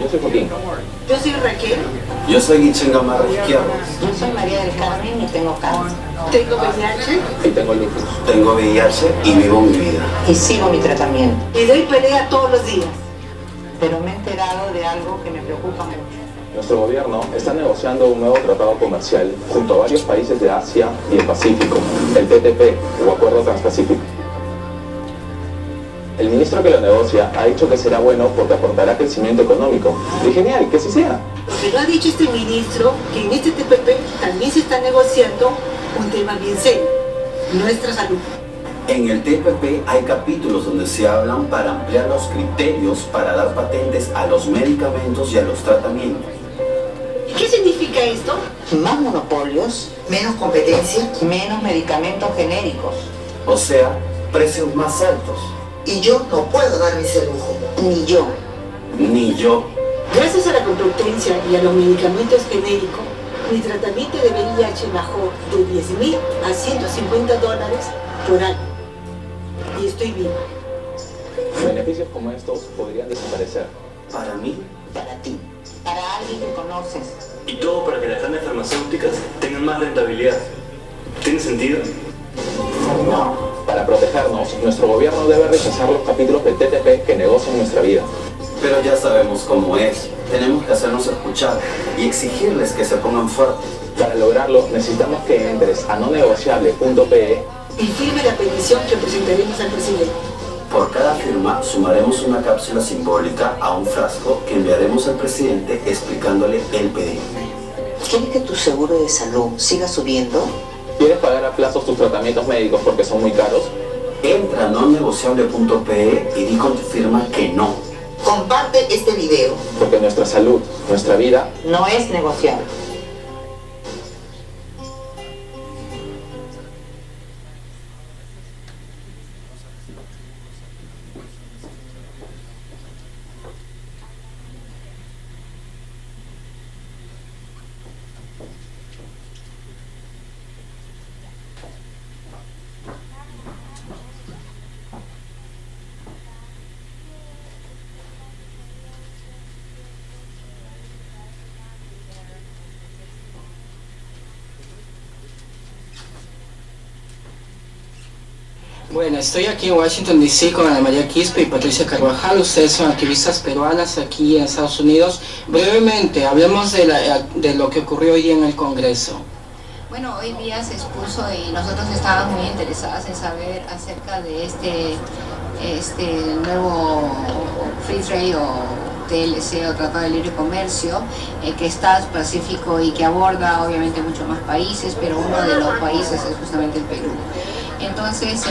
Yo soy Joaquín. Yo soy Raquel. Yo soy Guichen Gamarra Izquierdo. Yo soy María del Carmen y tengo cáncer. Tengo VIH. Y tengo lupus. Tengo VIH y vivo mi vida. Y sigo mi tratamiento. Y doy pelea todos los días. Pero me he enterado de algo que me preocupa mucho. Nuestro gobierno está negociando un nuevo tratado comercial junto a varios países de Asia y el Pacífico, el TTP o Acuerdo Transpacífico. El ministro que lo negocia ha dicho que será bueno porque aportará crecimiento económico. Y genial, que así sea. Lo que no ha dicho este ministro, que en este TPP también se está negociando un tema bien serio, nuestra salud. En el TPP hay capítulos donde se hablan para ampliar los criterios para dar patentes a los medicamentos y a los tratamientos. ¿Qué significa esto? Más monopolios, menos competencia menos medicamentos genéricos. O sea, precios más altos. y yo no puedo darme ese lujo. Ni yo. Ni yo. Gracias a la competencia y a los medicamentos genéricos, mi tratamiento de VIH bajó de $10,000 a $150 por año. Y estoy viva. Beneficios como estos podrían desaparecer. Para mí, Para ti. Para alguien que conoces. Y todo para que las grandes farmacéuticas tengan más rentabilidad. ¿Tiene sentido? No. Para protegernos, nuestro gobierno debe rechazar los capítulos del TTP que negocian nuestra vida. pero ya sabemos cómo es. Tenemos que hacernos escuchar y exigirles que se pongan fuertes. Para lograrlo, necesitamos que entres a nonegociable.pe Y firme la petición que presentaremos al presidente. Por cada firma sumaremos una cápsula simbólica a un frasco que enviaremos al presidente explicándole el pedido. ¿Quieres que tu seguro de salud siga subiendo? ¿Quieres pagar a plazos tus tratamientos médicos porque son muy caros? Entra a nonnegociable.pe y di con tu firma que no. Comparte este video. Porque nuestra salud, nuestra vida, No es negociable. Bueno, estoy aquí en Washington DC con Ana María Quispe y Patricia Carvajal. Ustedes son activistas peruanas aquí en Estados Unidos. Brevemente, hablemos de lo que ocurrió hoy en el Congreso. Bueno, hoy día se expuso y nosotros estábamos muy interesadas en saber acerca de este nuevo Free Trade o TLC o Tratado de Libre Comercio que está pacífico y que aborda obviamente muchos más países, pero uno de los países es justamente el Perú. Entonces,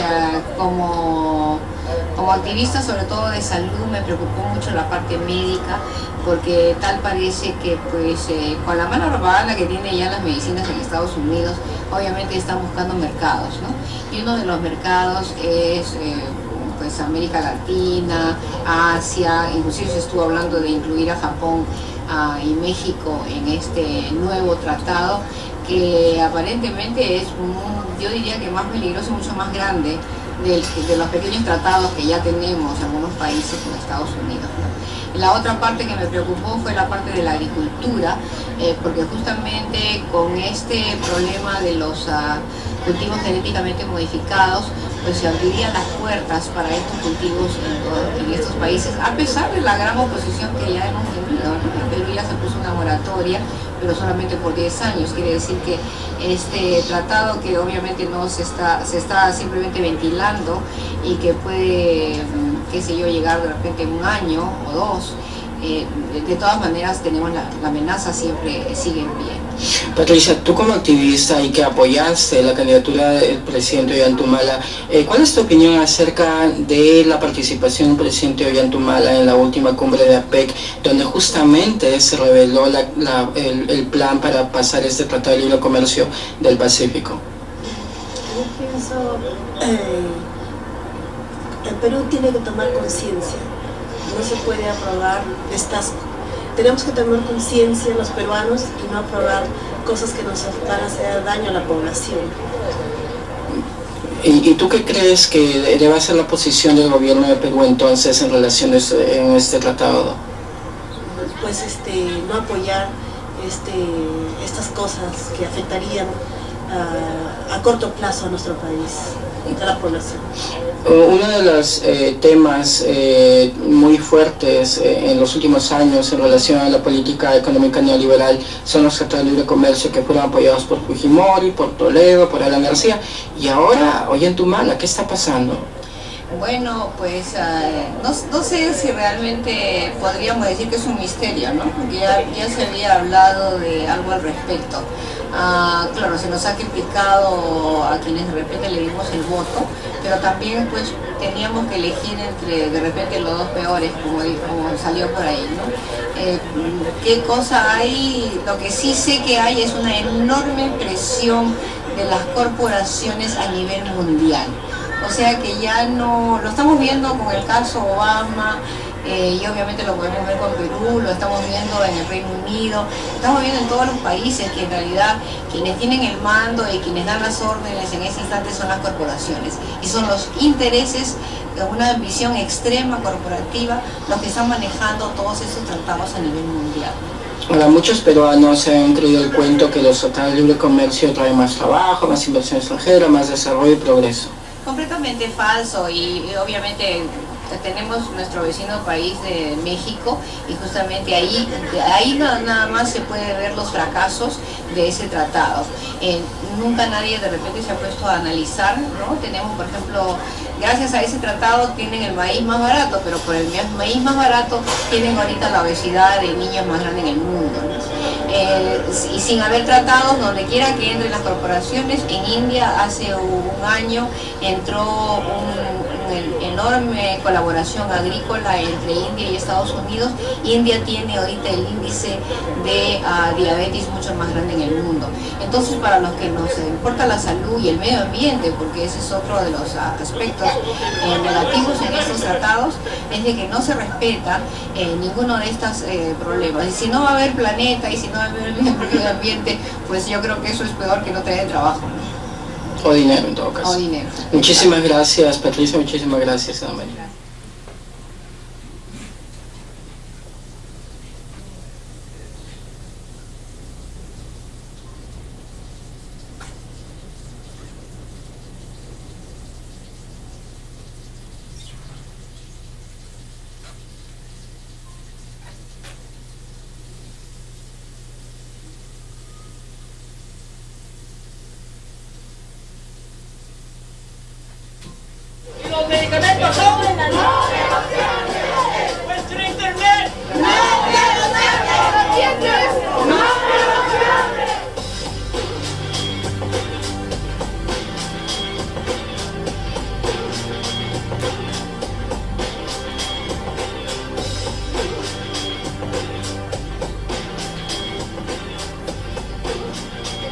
como activista sobre todo de salud, me preocupó mucho la parte médica, porque tal parece que pues con la mano robada que tiene ya las medicinas en Estados Unidos, obviamente están buscando mercados, ¿no? Y uno de los mercados es pues América Latina, Asia, inclusive se estuvo hablando de incluir a Japón y México en este nuevo tratado, que aparentemente es, yo diría que más peligroso y mucho más grande de los pequeños tratados que ya tenemos en algunos países con Estados Unidos, ¿no? La otra parte que me preocupó fue la parte de la agricultura, porque justamente con este problema de los cultivos genéticamente modificados, pues se abrirían las puertas para estos cultivos en estos países, a pesar de la gran oposición que ya hemos tenido, ¿no? En Perú ya se puso una moratoria, pero solamente por 10 años, quiere decir que este tratado, que obviamente no se está simplemente ventilando y que puede, qué sé yo, llegar de repente en un año o dos, de todas maneras tenemos la amenaza, siempre sigue en pie. Patricia, tú como activista y que apoyaste la candidatura del presidente Ollanta, ¿cuál es tu opinión acerca de la participación del presidente Ollanta en la última cumbre de APEC, donde justamente se reveló el plan para pasar este Tratado de Libre Comercio del Pacífico? Yo pienso, el Perú tiene que tomar conciencia, no se puede aprobar tenemos que tomar conciencia los peruanos y no aprobar cosas que nos van a hacer daño a la población. ¿Y tú qué crees que debe ser la posición del gobierno de Perú entonces en relación en este tratado? pues no apoyar estas cosas que afectarían a corto plazo a nuestro país y a la población. Uno de los temas muy fuertes en los últimos años en relación a la política económica neoliberal son los tratados de libre comercio que fueron apoyados por Fujimori, por Toledo, por Alan García, y ahora Ollantaytamala, ¿qué está pasando? Bueno, pues no sé si realmente podríamos decir que es un misterio, ¿no? Porque ya se había hablado de algo al respecto. Claro, se nos ha criticado a quienes de repente le dimos el voto, pero también pues teníamos que elegir entre de repente los dos peores, como salió por ahí, ¿no? ¿Qué cosa hay? Lo que sí sé que hay es una enorme presión de las corporaciones a nivel mundial. O sea que ya no, lo estamos viendo con el caso Obama, y obviamente lo podemos ver con Perú, lo estamos viendo en el Reino Unido, estamos viendo en todos los países que en realidad quienes tienen el mando y quienes dan las órdenes en ese instante son las corporaciones. Y son los intereses de una visión extrema corporativa los que están manejando todos esos tratados a nivel mundial. Ahora, muchos peruanos se han creído el cuento que los tratados de libre comercio traen más trabajo, más inversión extranjera, más desarrollo y progreso. Completamente falso, y obviamente tenemos nuestro vecino país de México y justamente ahí nada más se puede ver los fracasos de ese tratado. Nunca nadie de repente se ha puesto a analizar, ¿no? Tenemos, por ejemplo, gracias a ese tratado tienen el maíz más barato, pero por el maíz más barato tienen ahorita la obesidad de niños más grande en el mundo, ¿no? Y sin haber tratados, donde quiera que entren las corporaciones, en India hace un año entró una enorme colaboración agrícola entre India y Estados Unidos. India tiene ahorita el índice de diabetes mucho más grande en el mundo. Entonces, para los que nos importa la salud y el medio ambiente, porque ese es otro de los aspectos negativos en estos tratados, es de que no se respeta ninguno de estos problemas. Y si no va a haber planeta y si no va a haber medio ambiente, pues yo creo que eso es peor que no tener trabajo, ¿no? O dinero en todo caso. O dinero. Muchísimas gracias, Patricia, muchísimas gracias, Ana María. Los medicamentos son no negociables. Nuestro internet no negociable. No negociable.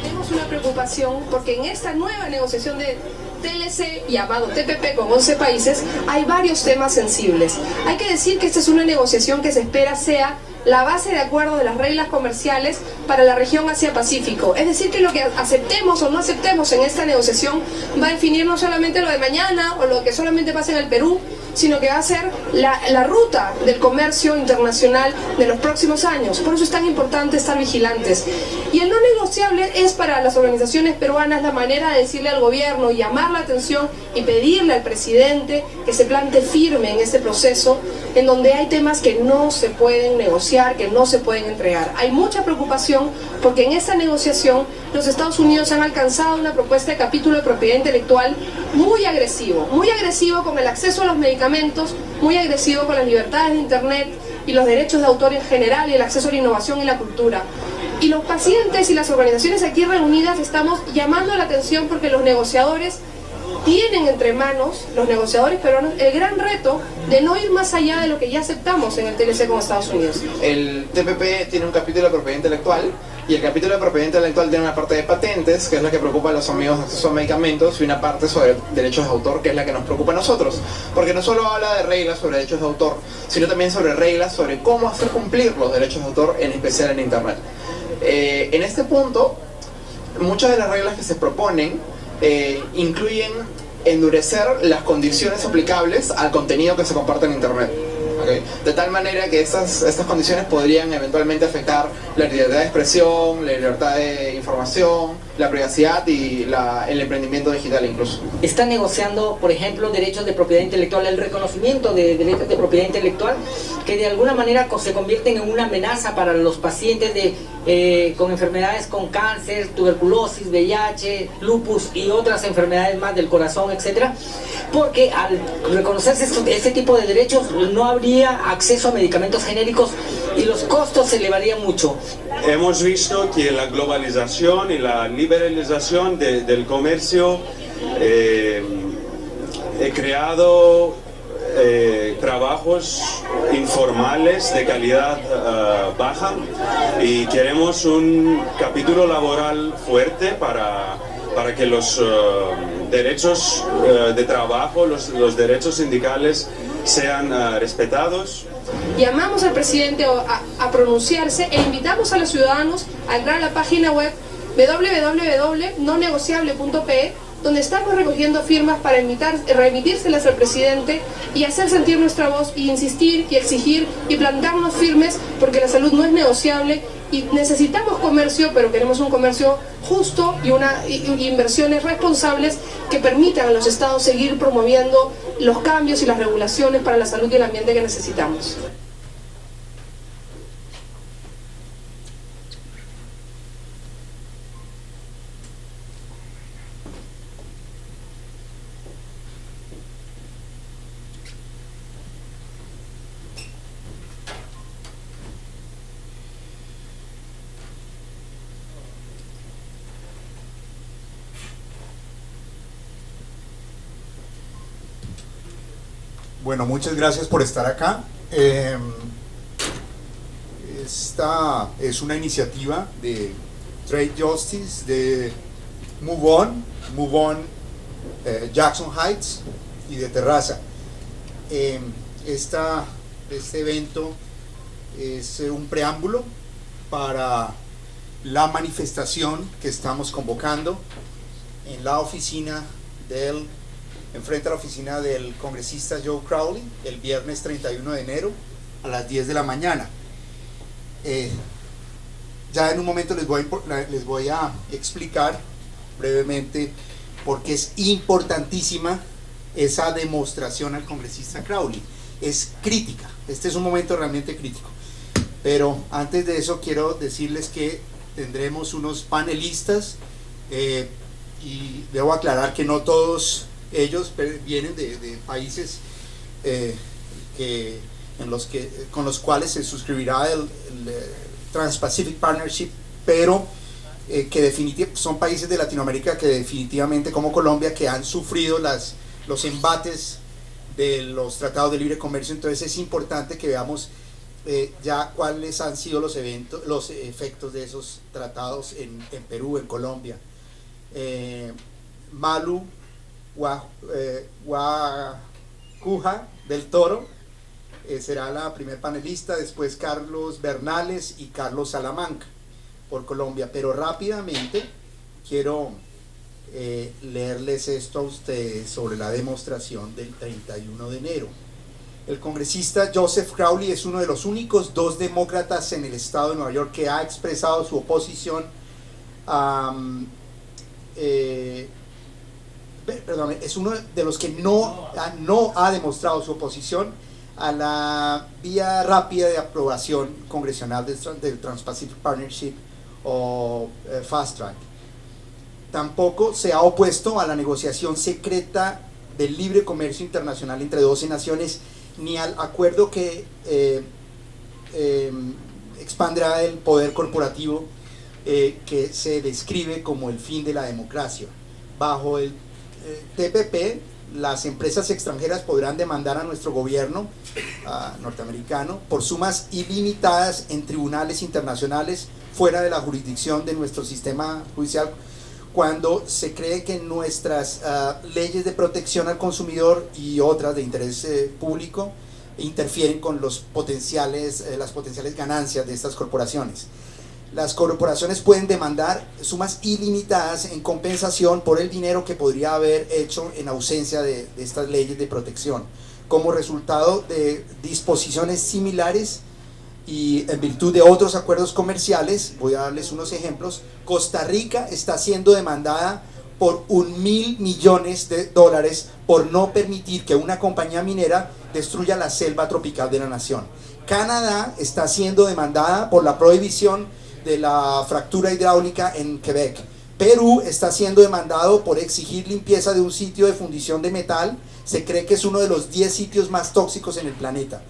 Tenemos una preocupación porque en esta nueva negociación de TLC llamado TPP con 11 países hay varios temas sensibles. Hay que decir que esta es una negociación que se espera sea la base de acuerdo de las reglas comerciales para la región Asia-Pacífico. Es decir, que lo que aceptemos o no aceptemos en esta negociación va a definir no solamente lo de mañana o lo que solamente pasa en el Perú, sino que va a ser la ruta del comercio internacional de los próximos años. Por eso es tan importante estar vigilantes. Y el no negociable es para las organizaciones peruanas la manera de decirle al gobierno, llamar la atención y pedirle al presidente que se plante firme en este proceso, en donde hay temas que no se pueden negociar, que no se pueden entregar. Hay mucha preocupación porque en esta negociación los Estados Unidos han alcanzado una propuesta de capítulo de propiedad intelectual muy agresivo con el acceso a los medicamentos, muy agresivo con las libertades de internet y los derechos de autor en general y el acceso a la innovación y la cultura. Y los pacientes y las organizaciones aquí reunidas estamos llamando la atención porque los negociadores tienen entre manos, los negociadores peruanos, el gran reto de no ir más allá de lo que ya aceptamos en el TLC con Estados Unidos. El TPP tiene un capítulo de propiedad intelectual y el capítulo de propiedad intelectual tiene una parte de patentes, que es la que preocupa a los amigos de acceso a medicamentos, y una parte sobre derechos de autor, que es la que nos preocupa a nosotros, porque no solo habla de reglas sobre derechos de autor, sino también sobre reglas sobre cómo hacer cumplir los derechos de autor, en especial en internet. En este punto, muchas de las reglas que se proponen incluyen endurecer las condiciones aplicables al contenido que se comparte en internet. ¿okay? De tal manera que estas condiciones podrían eventualmente afectar la libertad de expresión, la libertad de información, la privacidad y el emprendimiento digital incluso. Está negociando, por ejemplo, derechos de propiedad intelectual, el reconocimiento de derechos de propiedad intelectual que de alguna manera se convierten en una amenaza para los pacientes con enfermedades con cáncer, tuberculosis, VIH, lupus y otras enfermedades más del corazón, etcétera, porque al reconocerse ese tipo de derechos no habría acceso a medicamentos genéricos y los costos se elevarían mucho. Hemos visto que la globalización y la liberalización del comercio he creado trabajos informales de calidad baja y queremos un capítulo laboral fuerte para que los derechos de trabajo, los derechos sindicales sean respetados. Llamamos al presidente a pronunciarse e invitamos a los ciudadanos a entrar a la página web www.nonegociable.pe, donde estamos recogiendo firmas para remitírselas al presidente y hacer sentir nuestra voz y insistir y exigir y plantarnos firmes, porque la salud no es negociable y necesitamos comercio, pero queremos un comercio justo y inversiones responsables que permitan a los estados seguir promoviendo los cambios y las regulaciones para la salud y el ambiente que necesitamos. Bueno, muchas gracias por estar acá. Esta es una iniciativa de Trade Justice, de Move On, Jackson Heights y de Terraza. Este evento es un preámbulo para la manifestación que estamos convocando en la oficina enfrente a la oficina del congresista Joe Crowley, el viernes 31 de enero a las 10 de la mañana. Ya en un momento les voy a explicar brevemente por qué es importantísima esa demostración al congresista Crowley. Es crítica, este es un momento realmente crítico. Pero antes de eso quiero decirles que tendremos unos panelistas y debo aclarar que no todos ellos vienen de países con los cuales se suscribirá el Trans-Pacific Partnership, pero que definitivamente son países de Latinoamérica que definitivamente, como Colombia, que han sufrido los embates de los tratados de libre comercio. Entonces es importante que veamos ya cuáles han sido los efectos de esos tratados en Perú, en Colombia. Malu Guacuja del Toro será la primer panelista, después Carlos Bernales y Carlos Salamanca por Colombia. Pero rápidamente quiero leerles esto a ustedes sobre la demostración del 31 de enero. El congresista Joseph Crowley es uno de los únicos 2 demócratas en el estado de Nueva York que ha expresado su oposición es uno de los que no ha demostrado su oposición a la vía rápida de aprobación congresional del Trans-Pacific Partnership o Fast Track. Tampoco se ha opuesto a la negociación secreta del libre comercio internacional entre 12 naciones, ni al acuerdo que expandirá el poder corporativo que se describe como el fin de la democracia. Bajo el TPP, las empresas extranjeras podrán demandar a nuestro gobierno norteamericano por sumas ilimitadas en tribunales internacionales fuera de la jurisdicción de nuestro sistema judicial, cuando se cree que nuestras leyes de protección al consumidor y otras de interés público interfieren con las potenciales ganancias de estas corporaciones. Las corporaciones pueden demandar sumas ilimitadas en compensación por el dinero que podría haber hecho en ausencia de estas leyes de protección, Como resultado de disposiciones similares y en virtud de otros acuerdos comerciales, voy a darles unos ejemplos, Costa Rica está siendo demandada por $1.000 millones por no permitir que una compañía minera destruya la selva tropical de la nación. Canadá está siendo demandada por la prohibición de la fractura hidráulica en Quebec. Perú está siendo demandado por exigir limpieza de un sitio de fundición de metal. Se cree que es uno de los 10 sitios más tóxicos en el planeta.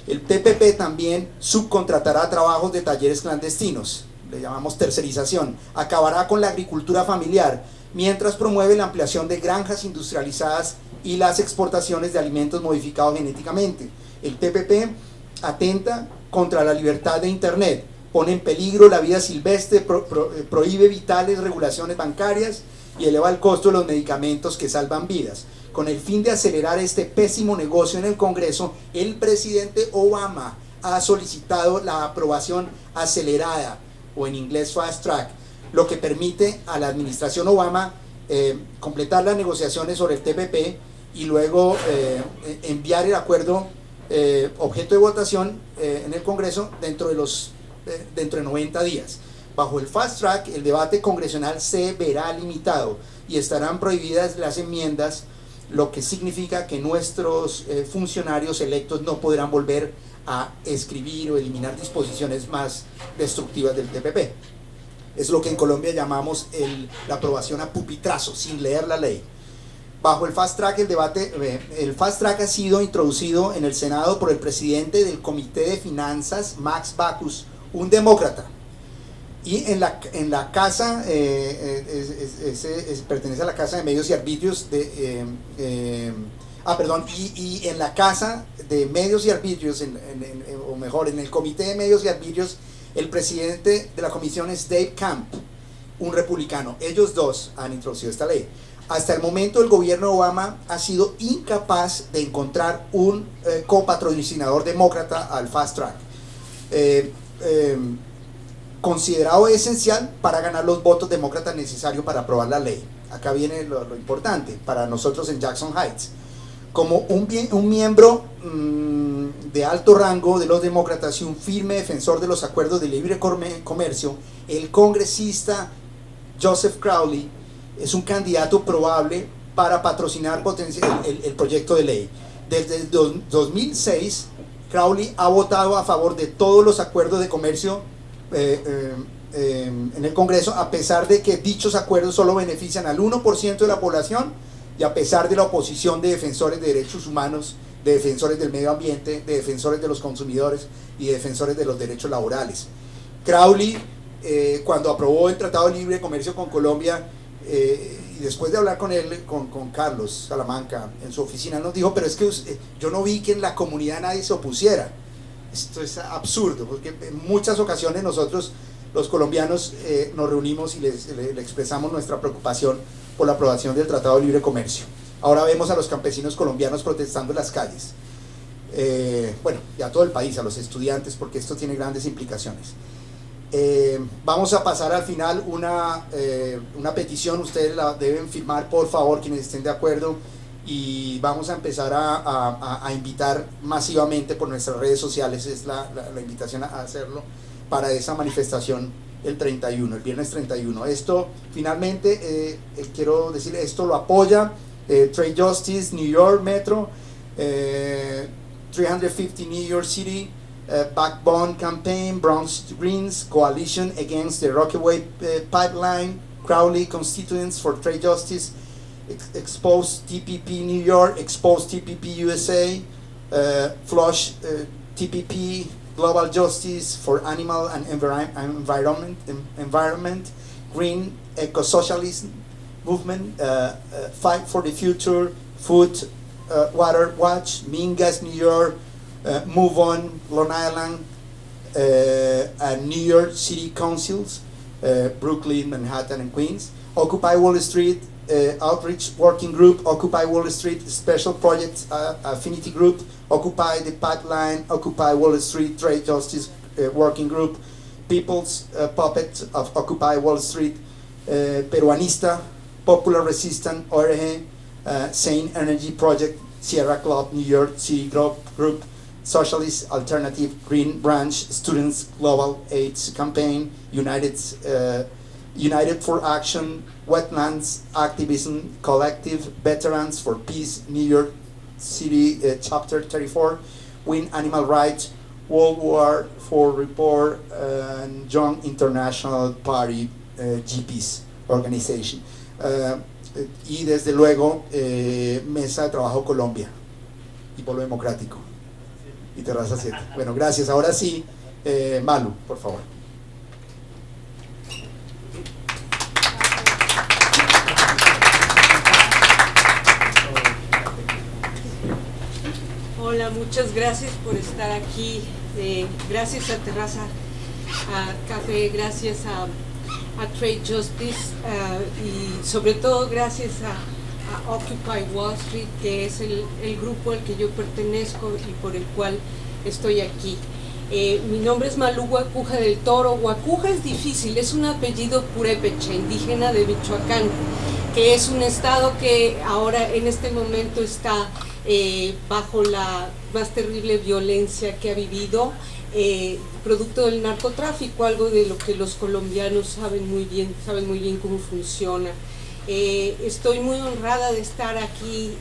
El TPP también subcontratará trabajos de talleres clandestinos, le llamamos tercerización, acabará con la agricultura familiar, mientras promueve la ampliación de granjas industrializadas y las exportaciones de alimentos modificados genéticamente. El TPP atenta contra la libertad de Internet, pone en peligro la vida silvestre, prohíbe vitales regulaciones bancarias y eleva el costo de los medicamentos que salvan vidas. Con el fin de acelerar este pésimo negocio en el Congreso, el presidente Obama ha solicitado la aprobación acelerada, o en inglés fast track, lo que permite a la administración Obama completar las negociaciones sobre el TPP y luego enviar el acuerdo objeto de votación en el Congreso dentro de 90 días. Bajo el fast track, el debate congresional se verá limitado y estarán prohibidas las enmiendas, lo que significa que nuestros funcionarios electos no podrán volver a escribir o eliminar disposiciones más destructivas del TPP. Es lo que en Colombia llamamos la aprobación a pupitrazo, sin leer la ley. Bajo el fast track, el fast track ha sido introducido en el Senado por el presidente del Comité de Finanzas, Max Baucus, un demócrata. Y en la casa, pertenece a la Casa de Medios y Arbitrios y en la Casa de Medios y Arbitrios, o mejor, en el Comité de Medios y Arbitrios, el presidente de la comisión es Dave Camp, un republicano. Ellos dos han introducido esta ley. Hasta el momento el gobierno de Obama ha sido incapaz de encontrar un copatrocinador demócrata al fast track. Considerado esencial para ganar los votos demócratas necesarios para aprobar la ley. Acá viene lo importante para nosotros en Jackson Heights. Como un miembro de alto rango de los demócratas y un firme defensor de los acuerdos de libre comercio, el congresista Joseph Crowley es un candidato probable para patrocinar el proyecto de ley. Desde el 2006, Crowley ha votado a favor de todos los acuerdos de comercio en el Congreso, a pesar de que dichos acuerdos solo benefician al 1% de la población y a pesar de la oposición de defensores de derechos humanos, de defensores del medio ambiente, de defensores de los consumidores y de defensores de los derechos laborales. Crowley, cuando aprobó el Tratado de Libre Comercio con Colombia, y después de hablar con él, con Carlos Salamanca en su oficina, nos dijo, pero es que yo no vi que en la comunidad nadie se opusiera. Esto es absurdo, porque en muchas ocasiones nosotros, los colombianos, nos reunimos y le expresamos nuestra preocupación por la aprobación del Tratado de Libre Comercio. Ahora vemos a los campesinos colombianos protestando en las calles. Bueno, y a todo el país, a los estudiantes, porque esto tiene grandes implicaciones. Vamos a pasar al final una petición, ustedes la deben firmar por favor, quienes estén de acuerdo, y vamos a empezar a invitar masivamente por nuestras redes sociales, es la invitación a hacerlo para esa manifestación el 31, el viernes 31. Esto finalmente, quiero decir, esto lo apoya Trade Justice, New York Metro, 350 New York City, Backbone Campaign, Bronx Greens, Coalition Against the Rockaway Pipeline, Crowley Constituents for Trade Justice, Expose TPP New York, Expose TPP USA, Flush TPP, Global Justice for Animal and Environment, Green Eco-Socialism Movement, Fight for the Future, Food, Water Watch, Mingas New York, Move On, Long Island, and New York City Councils, Brooklyn, Manhattan, and Queens, Occupy Wall Street, Outreach Working Group, Occupy Wall Street Special Projects Affinity Group, Occupy the Pipeline, Occupy Wall Street Trade Justice Working Group, People's Puppet of Occupy Wall Street, Peruanista, Popular Resistance, ORG, Sane Energy Project, Sierra Club, New York City Group, Socialist Alternative, Green Branch, Students Global AIDS Campaign, United for Action, Wetlands Activism Collective, Veterans for Peace, New York City Chapter 34, Win Animal Rights, World War IV Report, and Young International Party, GPs Organization. Y desde luego Mesa de Trabajo Colombia y Polo Democrático y Terraza 7. Bueno, gracias. Ahora sí, Malu, por favor. Hola, muchas gracias por estar aquí. Gracias a Terraza Café, gracias a Trade Justice y sobre todo gracias a Occupy Wall Street, que es el grupo al que yo pertenezco y por el cual estoy aquí. Mi nombre es Malú Guacuja del Toro. Guacuja es difícil, es un apellido purépecha, indígena de Michoacán, que es un estado que ahora en este momento está bajo la más terrible violencia que ha vivido, producto del narcotráfico, algo de lo que los colombianos saben muy bien cómo funciona. Estoy muy honrada de estar aquí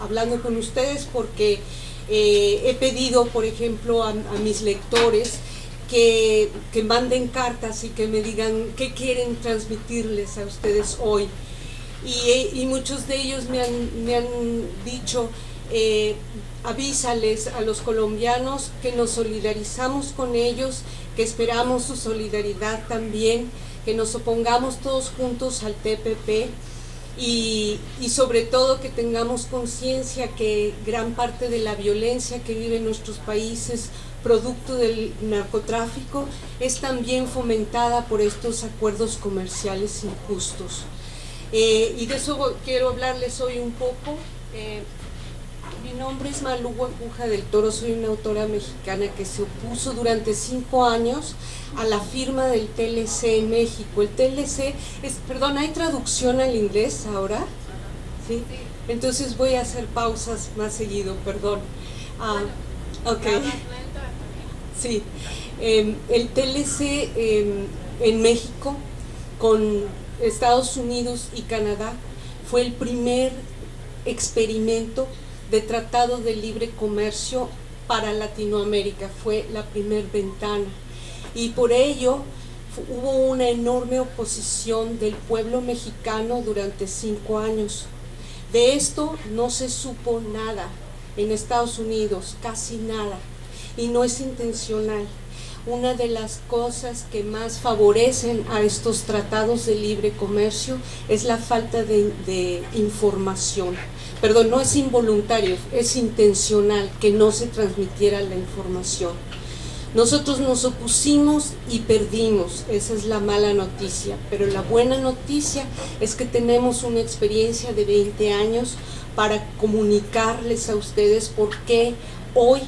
hablando con ustedes porque he pedido, por ejemplo, a mis lectores que manden cartas y que me digan qué quieren transmitirles a ustedes hoy. Y muchos de ellos me han dicho, avísales a los colombianos que nos solidarizamos con ellos, que esperamos su solidaridad también, que nos opongamos todos juntos al TPP y sobre todo que tengamos conciencia que gran parte de la violencia que viven nuestros países producto del narcotráfico es también fomentada por estos acuerdos comerciales injustos. Y de eso quiero hablarles hoy un poco. Mi nombre es Malú Guacuja del Toro, soy una autora mexicana que se opuso durante 5 años a la firma del TLC en México. El TLC es, perdón, ¿hay traducción al inglés ahora? ¿Sí? Entonces voy a hacer pausas más seguido, perdón. Ok. Sí. El TLC en México con Estados Unidos y Canadá fue el primer experimento de tratado de libre comercio para Latinoamérica, fue la primer ventana y por ello hubo una enorme oposición del pueblo mexicano durante 5 años. De esto no se supo nada en Estados Unidos, casi nada, y no es intencional. Una de las cosas que más favorecen a estos tratados de libre comercio es la falta de información. Perdón, no es involuntario, es intencional que no se transmitiera la información. Nosotros nos opusimos y perdimos, esa es la mala noticia, pero la buena noticia es que tenemos una experiencia de 20 años para comunicarles a ustedes por qué hoy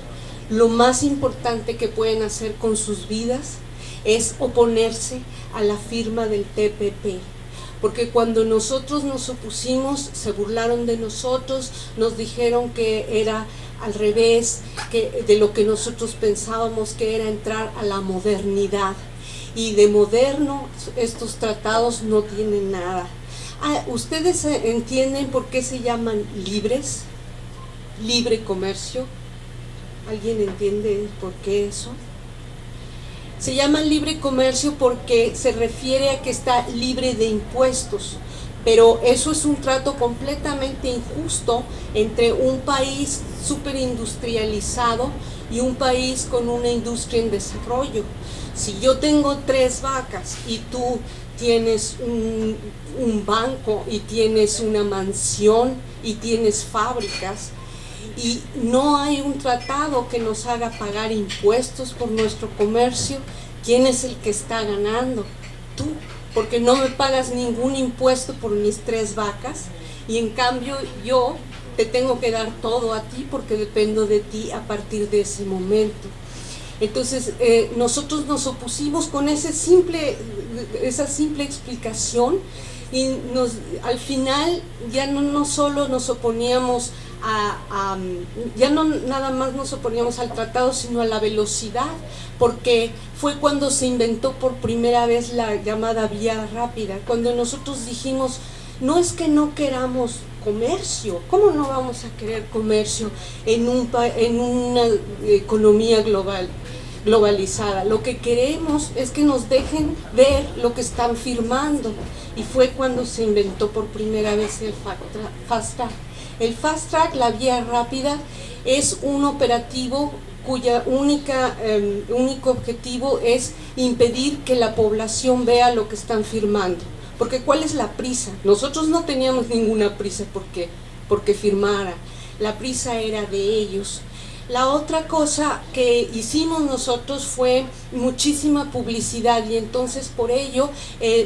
lo más importante que pueden hacer con sus vidas es oponerse a la firma del TPP. Porque cuando nosotros nos opusimos, se burlaron de nosotros, nos dijeron que era al revés que de lo que nosotros pensábamos que era entrar a la modernidad. Y de moderno estos tratados no tienen nada. ¿Ustedes entienden por qué se llaman libres? Libre comercio. ¿Alguien entiende por qué eso? Se llama libre comercio porque se refiere a que está libre de impuestos, pero eso es un trato completamente injusto entre un país superindustrializado y un país con una industria en desarrollo. Si yo tengo 3 vacas y tú tienes un banco y tienes una mansión y tienes fábricas, y no hay un tratado que nos haga pagar impuestos por nuestro comercio, ¿quién es el que está ganando? Tú, porque no me pagas ningún impuesto por mis 3 vacas y en cambio yo te tengo que dar todo a ti porque dependo de ti a partir de ese momento. Entonces nosotros nos opusimos con esa simple explicación y al final ya no solo nos oponíamos ya no nada más nos oponíamos al tratado, sino a la velocidad, porque fue cuando se inventó por primera vez la llamada vía rápida, cuando nosotros dijimos, no es que no queramos comercio, ¿cómo no vamos a querer comercio en una economía globalizada? Lo que queremos es que nos dejen ver lo que están firmando, y fue cuando se inventó por primera vez el fast track. El fast track, la vía rápida, es un operativo cuya único objetivo es impedir que la población vea lo que están firmando. Porque ¿cuál es la prisa? Nosotros no teníamos ninguna prisa porque firmara. La prisa era de ellos. La otra cosa que hicimos nosotros fue muchísima publicidad, y entonces por ello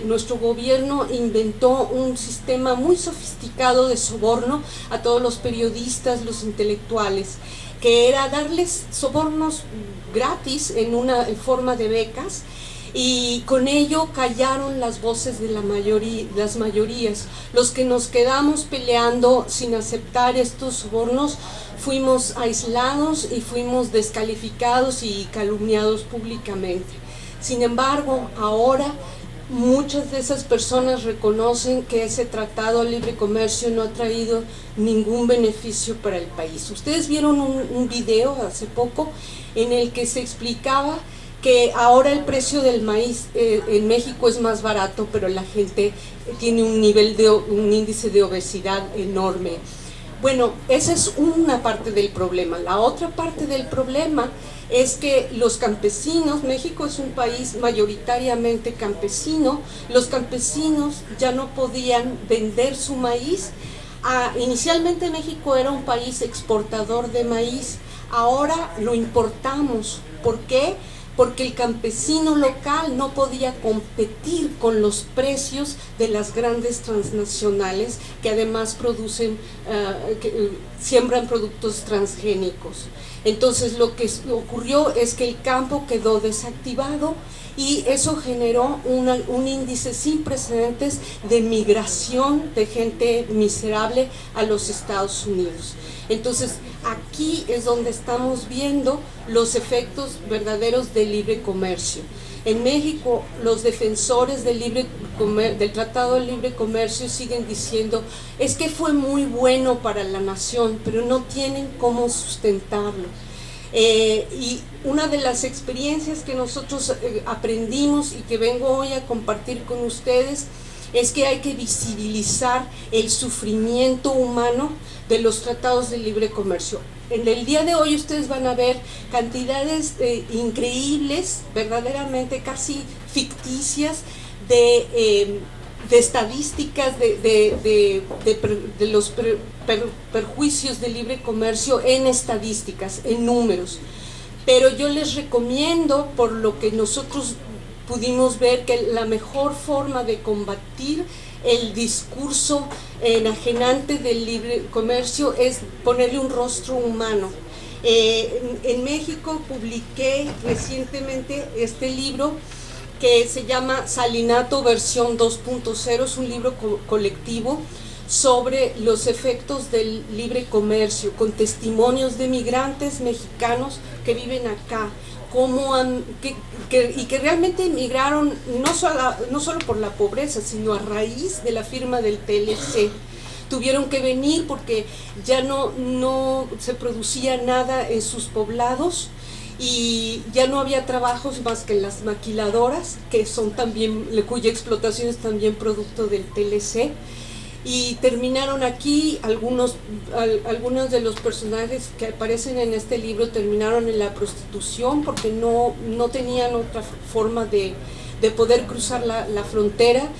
nuestro gobierno inventó un sistema muy sofisticado de soborno a todos los periodistas, los intelectuales, que era darles sobornos gratis en forma de becas, y con ello callaron las voces de las mayorías. Los que nos quedamos peleando sin aceptar estos sobornos fuimos aislados y fuimos descalificados y calumniados públicamente. Sin embargo, ahora muchas de esas personas reconocen que ese tratado de libre comercio no ha traído ningún beneficio para el país. Ustedes vieron un video hace poco en el que se explicaba que ahora el precio del maíz en México es más barato, pero la gente tiene un índice de obesidad enorme. Bueno, esa es una parte del problema. La otra parte del problema es que los campesinos, México es un país mayoritariamente campesino, los campesinos ya no podían vender su maíz. Inicialmente México era un país exportador de maíz, ahora lo importamos. ¿Por qué? Porque el campesino local no podía competir con los precios de las grandes transnacionales que además siembran productos transgénicos. Entonces lo que ocurrió es que el campo quedó desactivado, y eso generó un índice sin precedentes de migración de gente miserable a los Estados Unidos. Entonces aquí es donde estamos viendo los efectos verdaderos del libre comercio. En México, los defensores del Tratado de Libre Comercio siguen diciendo, es que fue muy bueno para la nación, pero no tienen cómo sustentarlo. Y una de las experiencias que nosotros aprendimos y que vengo hoy a compartir con ustedes es que hay que visibilizar el sufrimiento humano de los tratados de libre comercio. En el día de hoy ustedes van a ver cantidades increíbles, verdaderamente casi ficticias, de estadísticas de los perjuicios del libre comercio en estadísticas, en números. Pero yo les recomiendo, por lo que nosotros pudimos ver, que la mejor forma de combatir el discurso enajenante del libre comercio es ponerle un rostro humano. En México publiqué recientemente este libro que se llama Salinato versión 2.0, es un libro colectivo sobre los efectos del libre comercio, con testimonios de migrantes mexicanos que viven acá, y que realmente emigraron no solo por la pobreza, sino a raíz de la firma del TLC. Tuvieron que venir porque ya no se producía nada en sus poblados, y ya no había trabajos más que en las maquiladoras, que son también, cuya explotación es también producto del TLC, y terminaron aquí. Algunos de los personajes que aparecen en este libro terminaron en la prostitución porque no tenían otra forma de poder cruzar la frontera.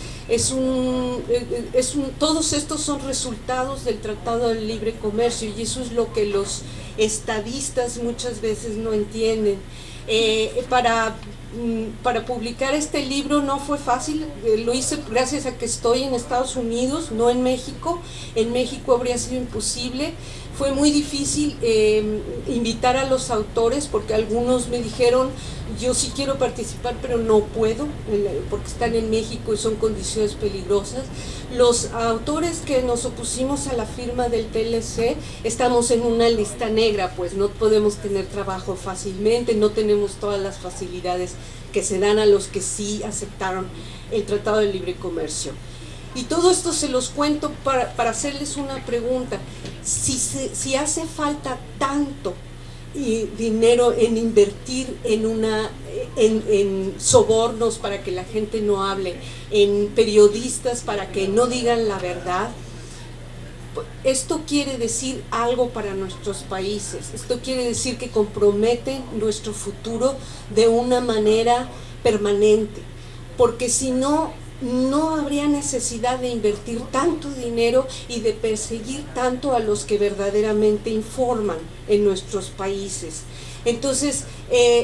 Todos estos son resultados del Tratado de Libre Comercio, y eso es lo que los estadistas muchas veces no entienden. Para publicar este libro no fue fácil, lo hice gracias a que estoy en Estados Unidos, no en México. En México habría sido imposible. Fue muy difícil invitar a los autores porque algunos me dijeron, yo sí quiero participar pero no puedo porque están en México y son condiciones peligrosas. Los autores que nos opusimos a la firma del TLC estamos en una lista negra, pues no podemos tener trabajo fácilmente, no tenemos todas las facilidades que se dan a los que sí aceptaron el Tratado de Libre Comercio. Y todo esto se los cuento para hacerles una pregunta. Si hace falta tanto dinero en invertir en sobornos para que la gente no hable, en periodistas para que no digan la verdad, esto quiere decir algo para nuestros países. Esto quiere decir que comprometen nuestro futuro de una manera permanente, porque si no, no habría necesidad de invertir tanto dinero y de perseguir tanto a los que verdaderamente informan en nuestros países. Entonces,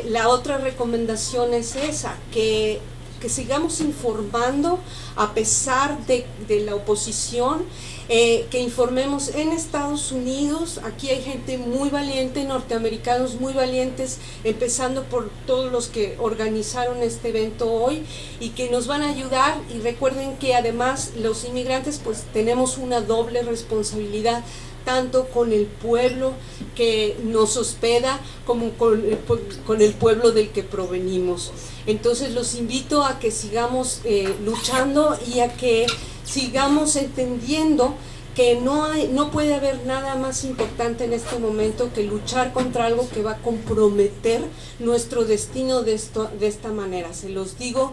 la otra recomendación es esa, que sigamos informando a pesar de la oposición, que informemos en Estados Unidos. Aquí hay gente muy valiente, norteamericanos muy valientes, empezando por todos los que organizaron este evento hoy y que nos van a ayudar. Y recuerden que además los inmigrantes pues tenemos una doble responsabilidad, tanto con el pueblo que nos hospeda como con el pueblo del que provenimos. Entonces los invito a que sigamos luchando y a que sigamos entendiendo que no puede haber nada más importante en este momento que luchar contra algo que va a comprometer nuestro destino de esta manera. Se los digo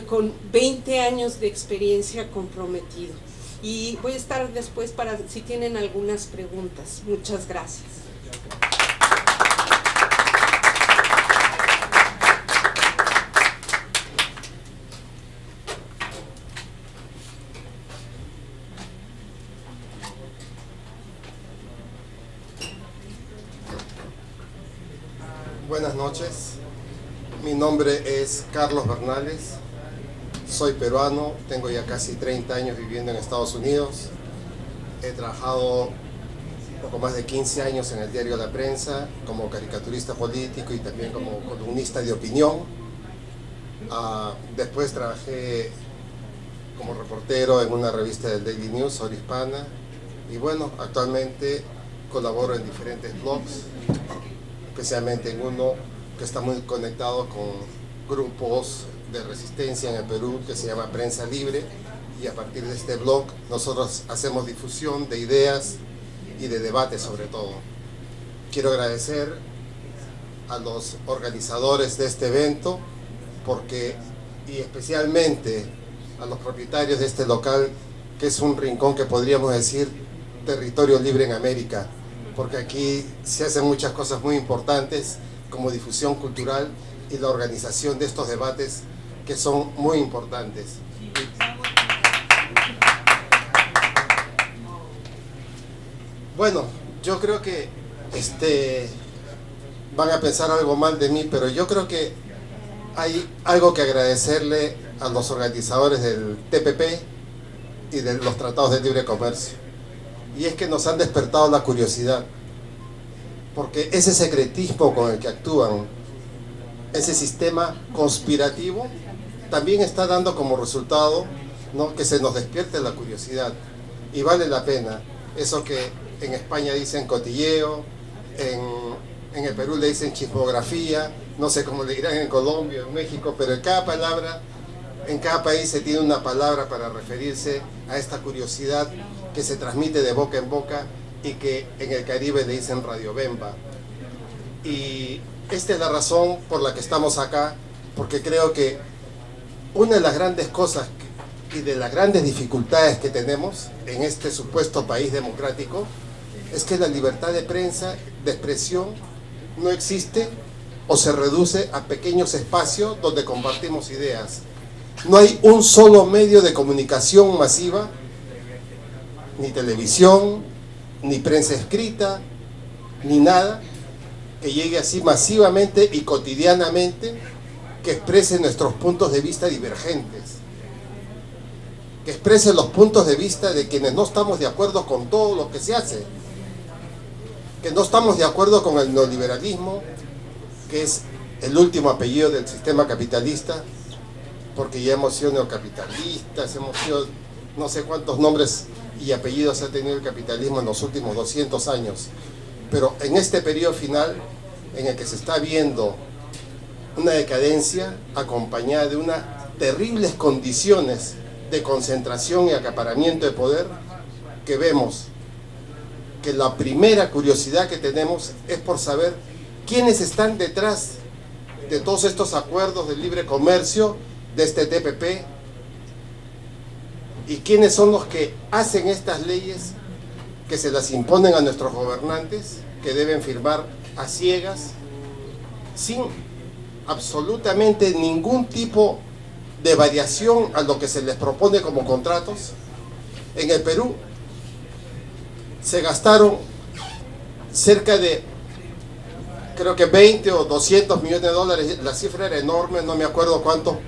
con 20 años de experiencia comprometido. Y voy a estar después para si tienen algunas preguntas. Muchas gracias. Buenas noches, mi nombre es Carlos Bernales, soy peruano, tengo ya casi 30 años viviendo en Estados Unidos, he trabajado poco más de 15 años en el diario La Prensa como caricaturista político y también como columnista de opinión. Después trabajé como reportero en una revista del Daily News, Hora Hispana, y bueno, actualmente colaboro en diferentes blogs, especialmente en uno que está muy conectado con grupos de resistencia en el Perú que se llama Prensa Libre, y a partir de este blog nosotros hacemos difusión de ideas y de debate sobre todo. Quiero agradecer a los organizadores de este evento y especialmente a los propietarios de este local, que es un rincón que podríamos decir territorio libre en América, porque aquí se hacen muchas cosas muy importantes como difusión cultural y la organización de estos debates que son muy importantes. Bueno, yo creo que van a pensar algo mal de mí, pero yo creo que hay algo que agradecerle a los organizadores del TPP y de los tratados de libre comercio. Y es que nos han despertado la curiosidad, porque ese secretismo con el que actúan, ese sistema conspirativo, también está dando como resultado, ¿no?, que se nos despierte la curiosidad. Y vale la pena. Eso que en España dicen cotilleo, en el Perú le dicen chismografía, no sé cómo le dirán en Colombia, en México, pero en cada país se tiene una palabra para referirse a esta curiosidad que se transmite de boca en boca y que en el Caribe le dicen Radio Bemba. Y esta es la razón por la que estamos acá, porque creo que una de las grandes cosas y de las grandes dificultades que tenemos en este supuesto país democrático es que la libertad de prensa, de expresión, no existe o se reduce a pequeños espacios donde compartimos ideas. No hay un solo medio de comunicación masiva, ni televisión, ni prensa escrita, ni nada que llegue así masivamente y cotidianamente, que exprese nuestros puntos de vista divergentes, que exprese los puntos de vista de quienes no estamos de acuerdo con todo lo que se hace. que no estamos de acuerdo con el neoliberalismo, que es el último apellido del sistema capitalista, porque ya hemos sido neocapitalistas, hemos sido no sé cuántos nombres y apellidos ha tenido el capitalismo en los últimos 200 años. Pero en este periodo final, en el que se está viendo una decadencia acompañada de unas terribles condiciones de concentración y acaparamiento de poder, que vemos que la primera curiosidad que tenemos es por saber quiénes están detrás de todos estos acuerdos de libre comercio, de este TPP, y quiénes son los que hacen estas leyes que se las imponen a nuestros gobernantes, que deben firmar a ciegas, sin absolutamente ningún tipo de variación a lo que se les propone como contratos. En el Perú se gastaron cerca de, creo que 20 o 200 millones de dólares, la cifra era enorme, no me acuerdo cuánto,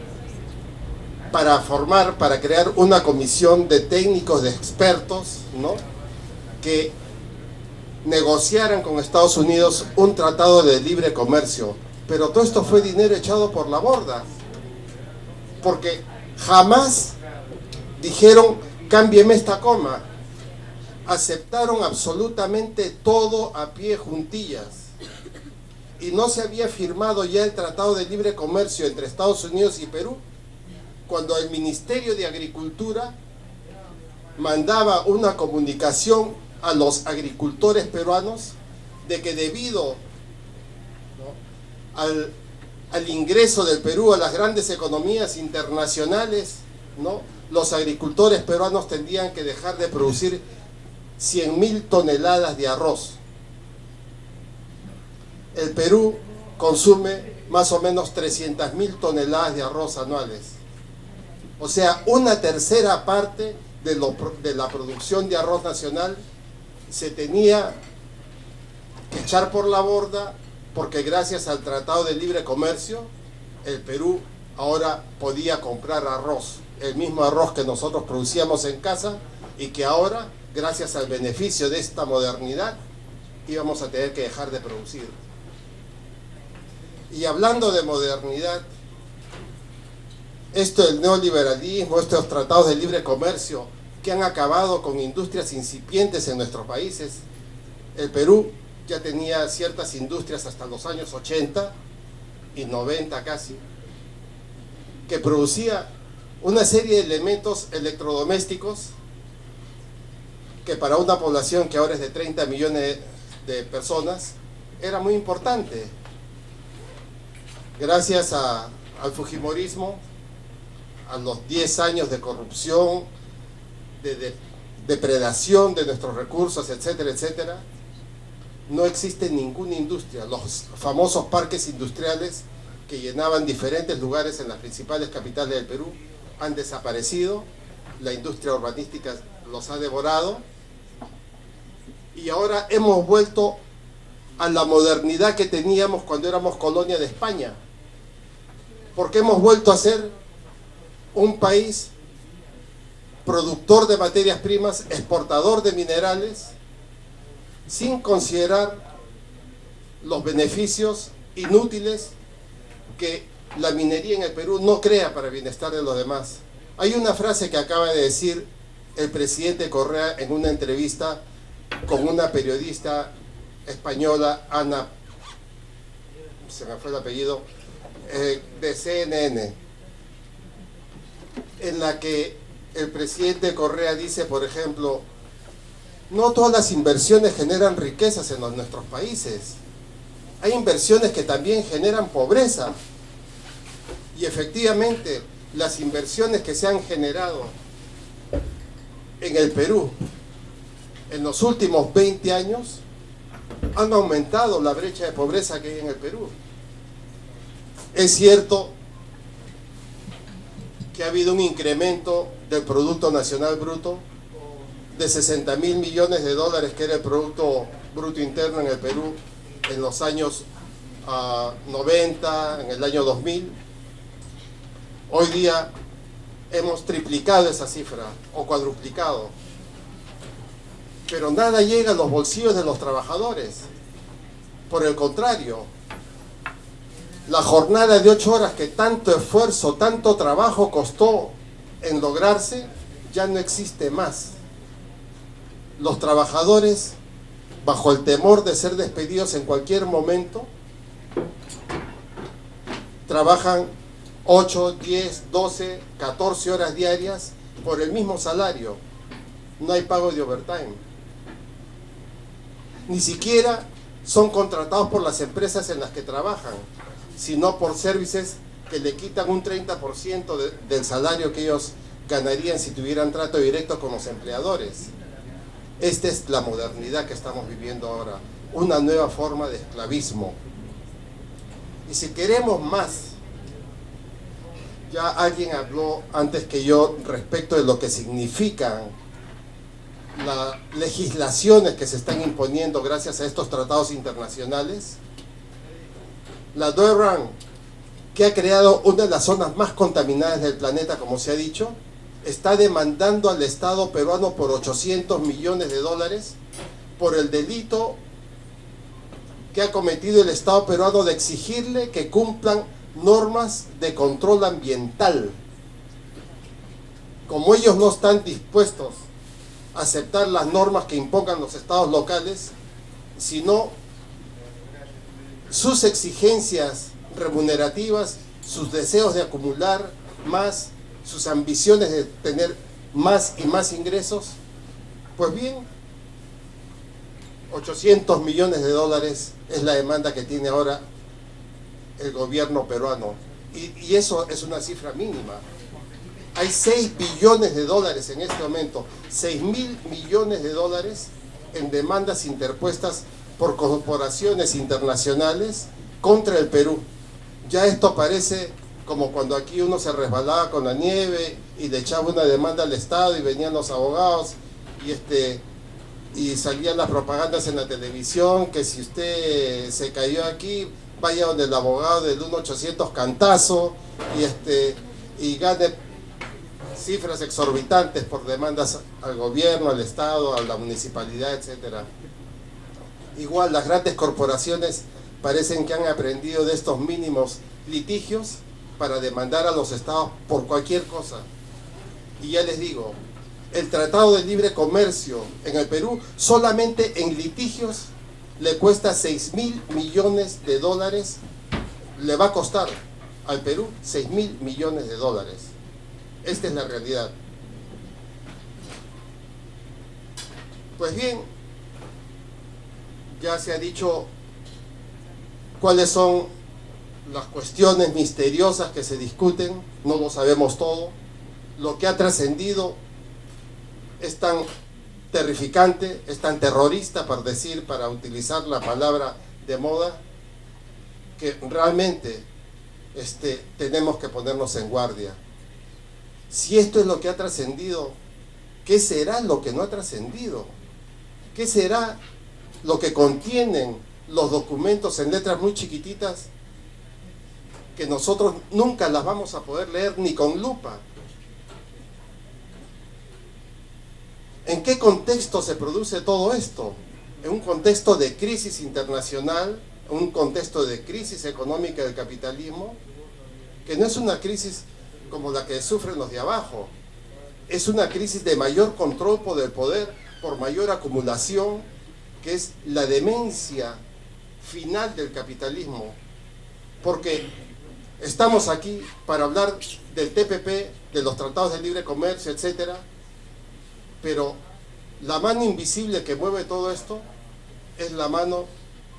para crear una comisión de técnicos, de expertos, ¿no?, que negociaran con Estados Unidos un tratado de libre comercio. Pero todo esto fue dinero echado por la borda, porque jamás dijeron cámbieme esta coma. Aceptaron absolutamente todo a pie juntillas, y no se había firmado ya el tratado de libre comercio entre Estados Unidos y Perú cuando el Ministerio de Agricultura mandaba una comunicación a los agricultores peruanos de que debido, ¿no?, al ingreso del Perú a las grandes economías internacionales, ¿no?, los agricultores peruanos tendrían que dejar de producir 100.000 toneladas de arroz. El Perú consume más o menos 300.000 toneladas de arroz anuales. O sea, una tercera parte de la producción de arroz nacional se tenía que echar por la borda, porque gracias al Tratado de Libre Comercio, el Perú ahora podía comprar arroz, el mismo arroz que nosotros producíamos en casa, y que ahora, gracias al beneficio de esta modernidad, íbamos a tener que dejar de producir. Y hablando de modernidad, esto del neoliberalismo, estos tratados de libre comercio que han acabado con industrias incipientes en nuestros países. El Perú ya tenía ciertas industrias hasta los años 80 y 90 casi, que producía una serie de elementos electrodomésticos que para una población que ahora es de 30 millones de personas era muy importante. Gracias al fujimorismo, a los 10 años de corrupción, de depredación de nuestros recursos, etcétera, etcétera, no existe ninguna industria. Los famosos parques industriales que llenaban diferentes lugares en las principales capitales del Perú han desaparecido, la industria urbanística los ha devorado, y ahora hemos vuelto a la modernidad que teníamos cuando éramos colonia de España, porque hemos vuelto a ser un país productor de materias primas, exportador de minerales, sin considerar los beneficios inútiles que la minería en el Perú no crea para el bienestar de los demás. Hay una frase que acaba de decir el presidente Correa en una entrevista con una periodista española, Ana, se me fue el apellido, de CNN, en la que el presidente Correa dice, por ejemplo, no todas las inversiones generan riquezas en nuestros países. Hay inversiones que también generan pobreza. Y efectivamente, las inversiones que se han generado en el Perú en los últimos 20 años han aumentado la brecha de pobreza que hay en el Perú. Es cierto que ha habido un incremento del Producto Nacional Bruto de 60.000 millones de dólares, que era el Producto Bruto Interno en el Perú en los años 90, en el año 2000. Hoy día hemos triplicado esa cifra, o cuadruplicado. pero nada llega a los bolsillos de los trabajadores. Por el contrario, la jornada de 8 horas que tanto esfuerzo, tanto trabajo costó en lograrse, ya no existe más. Los trabajadores, bajo el temor de ser despedidos en cualquier momento, trabajan 8, 10, 12, 14 horas diarias por el mismo salario. No hay pago de overtime. Ni siquiera son contratados por las empresas en las que trabajan, sino por servicios que le quitan un 30% del salario que ellos ganarían si tuvieran trato directo con los empleadores. Esta es la modernidad que estamos viviendo ahora, una nueva forma de esclavismo. Y si queremos más, ya alguien habló antes que yo respecto de lo que significan las legislaciones que se están imponiendo gracias a estos tratados internacionales. La Durban, que ha creado una de las zonas más contaminadas del planeta, como se ha dicho, está demandando al Estado peruano por 800 millones de dólares por el delito que ha cometido el Estado peruano de exigirle que cumplan normas de control ambiental. Como ellos no están dispuestos a aceptar las normas que impongan los estados locales, sino sus exigencias remunerativas, sus deseos de acumular más, sus ambiciones de tener más y más ingresos, pues bien, 800 millones de dólares es la demanda que tiene ahora el gobierno peruano, y eso es una cifra mínima. Hay 6 billones de dólares en este momento, 6.000 millones de dólares en demandas interpuestas por corporaciones internacionales contra el Perú. Ya esto parece como cuando aquí uno se resbalaba con la nieve y le echaba una demanda al Estado y venían los abogados y salían las propagandas en la televisión que si usted se cayó aquí, vaya donde el abogado del 1-800 cantazo y gane cifras exorbitantes por demandas al gobierno, al Estado, a la municipalidad, etc. Igual las grandes corporaciones parecen que han aprendido de estos mínimos litigios para demandar a los estados por cualquier cosa. Y ya les digo, el Tratado de Libre Comercio en el Perú solamente en litigios le cuesta 6.000 millones de dólares, le va a costar al Perú 6.000 millones de dólares. Esta es la realidad. Pues bien, ya se ha dicho cuáles son las cuestiones misteriosas que se discuten, no lo sabemos todo. Lo que ha trascendido es tan terrificante, es tan terrorista, para utilizar la palabra de moda, que realmente tenemos que ponernos en guardia. Si esto es lo que ha trascendido, ¿qué será lo que no ha trascendido? ¿Qué será lo que contienen los documentos en letras muy chiquititas que nosotros nunca las vamos a poder leer ni con lupa? ¿En qué contexto se produce todo esto? En un contexto de crisis internacional, un contexto de crisis económica del capitalismo, que no es una crisis como la que sufren los de abajo, es una crisis de mayor control por el poder, por mayor acumulación, que es la demencia final del capitalismo. Porque estamos aquí para hablar del TPP, de los tratados de libre comercio, etcétera, pero la mano invisible que mueve todo esto es la mano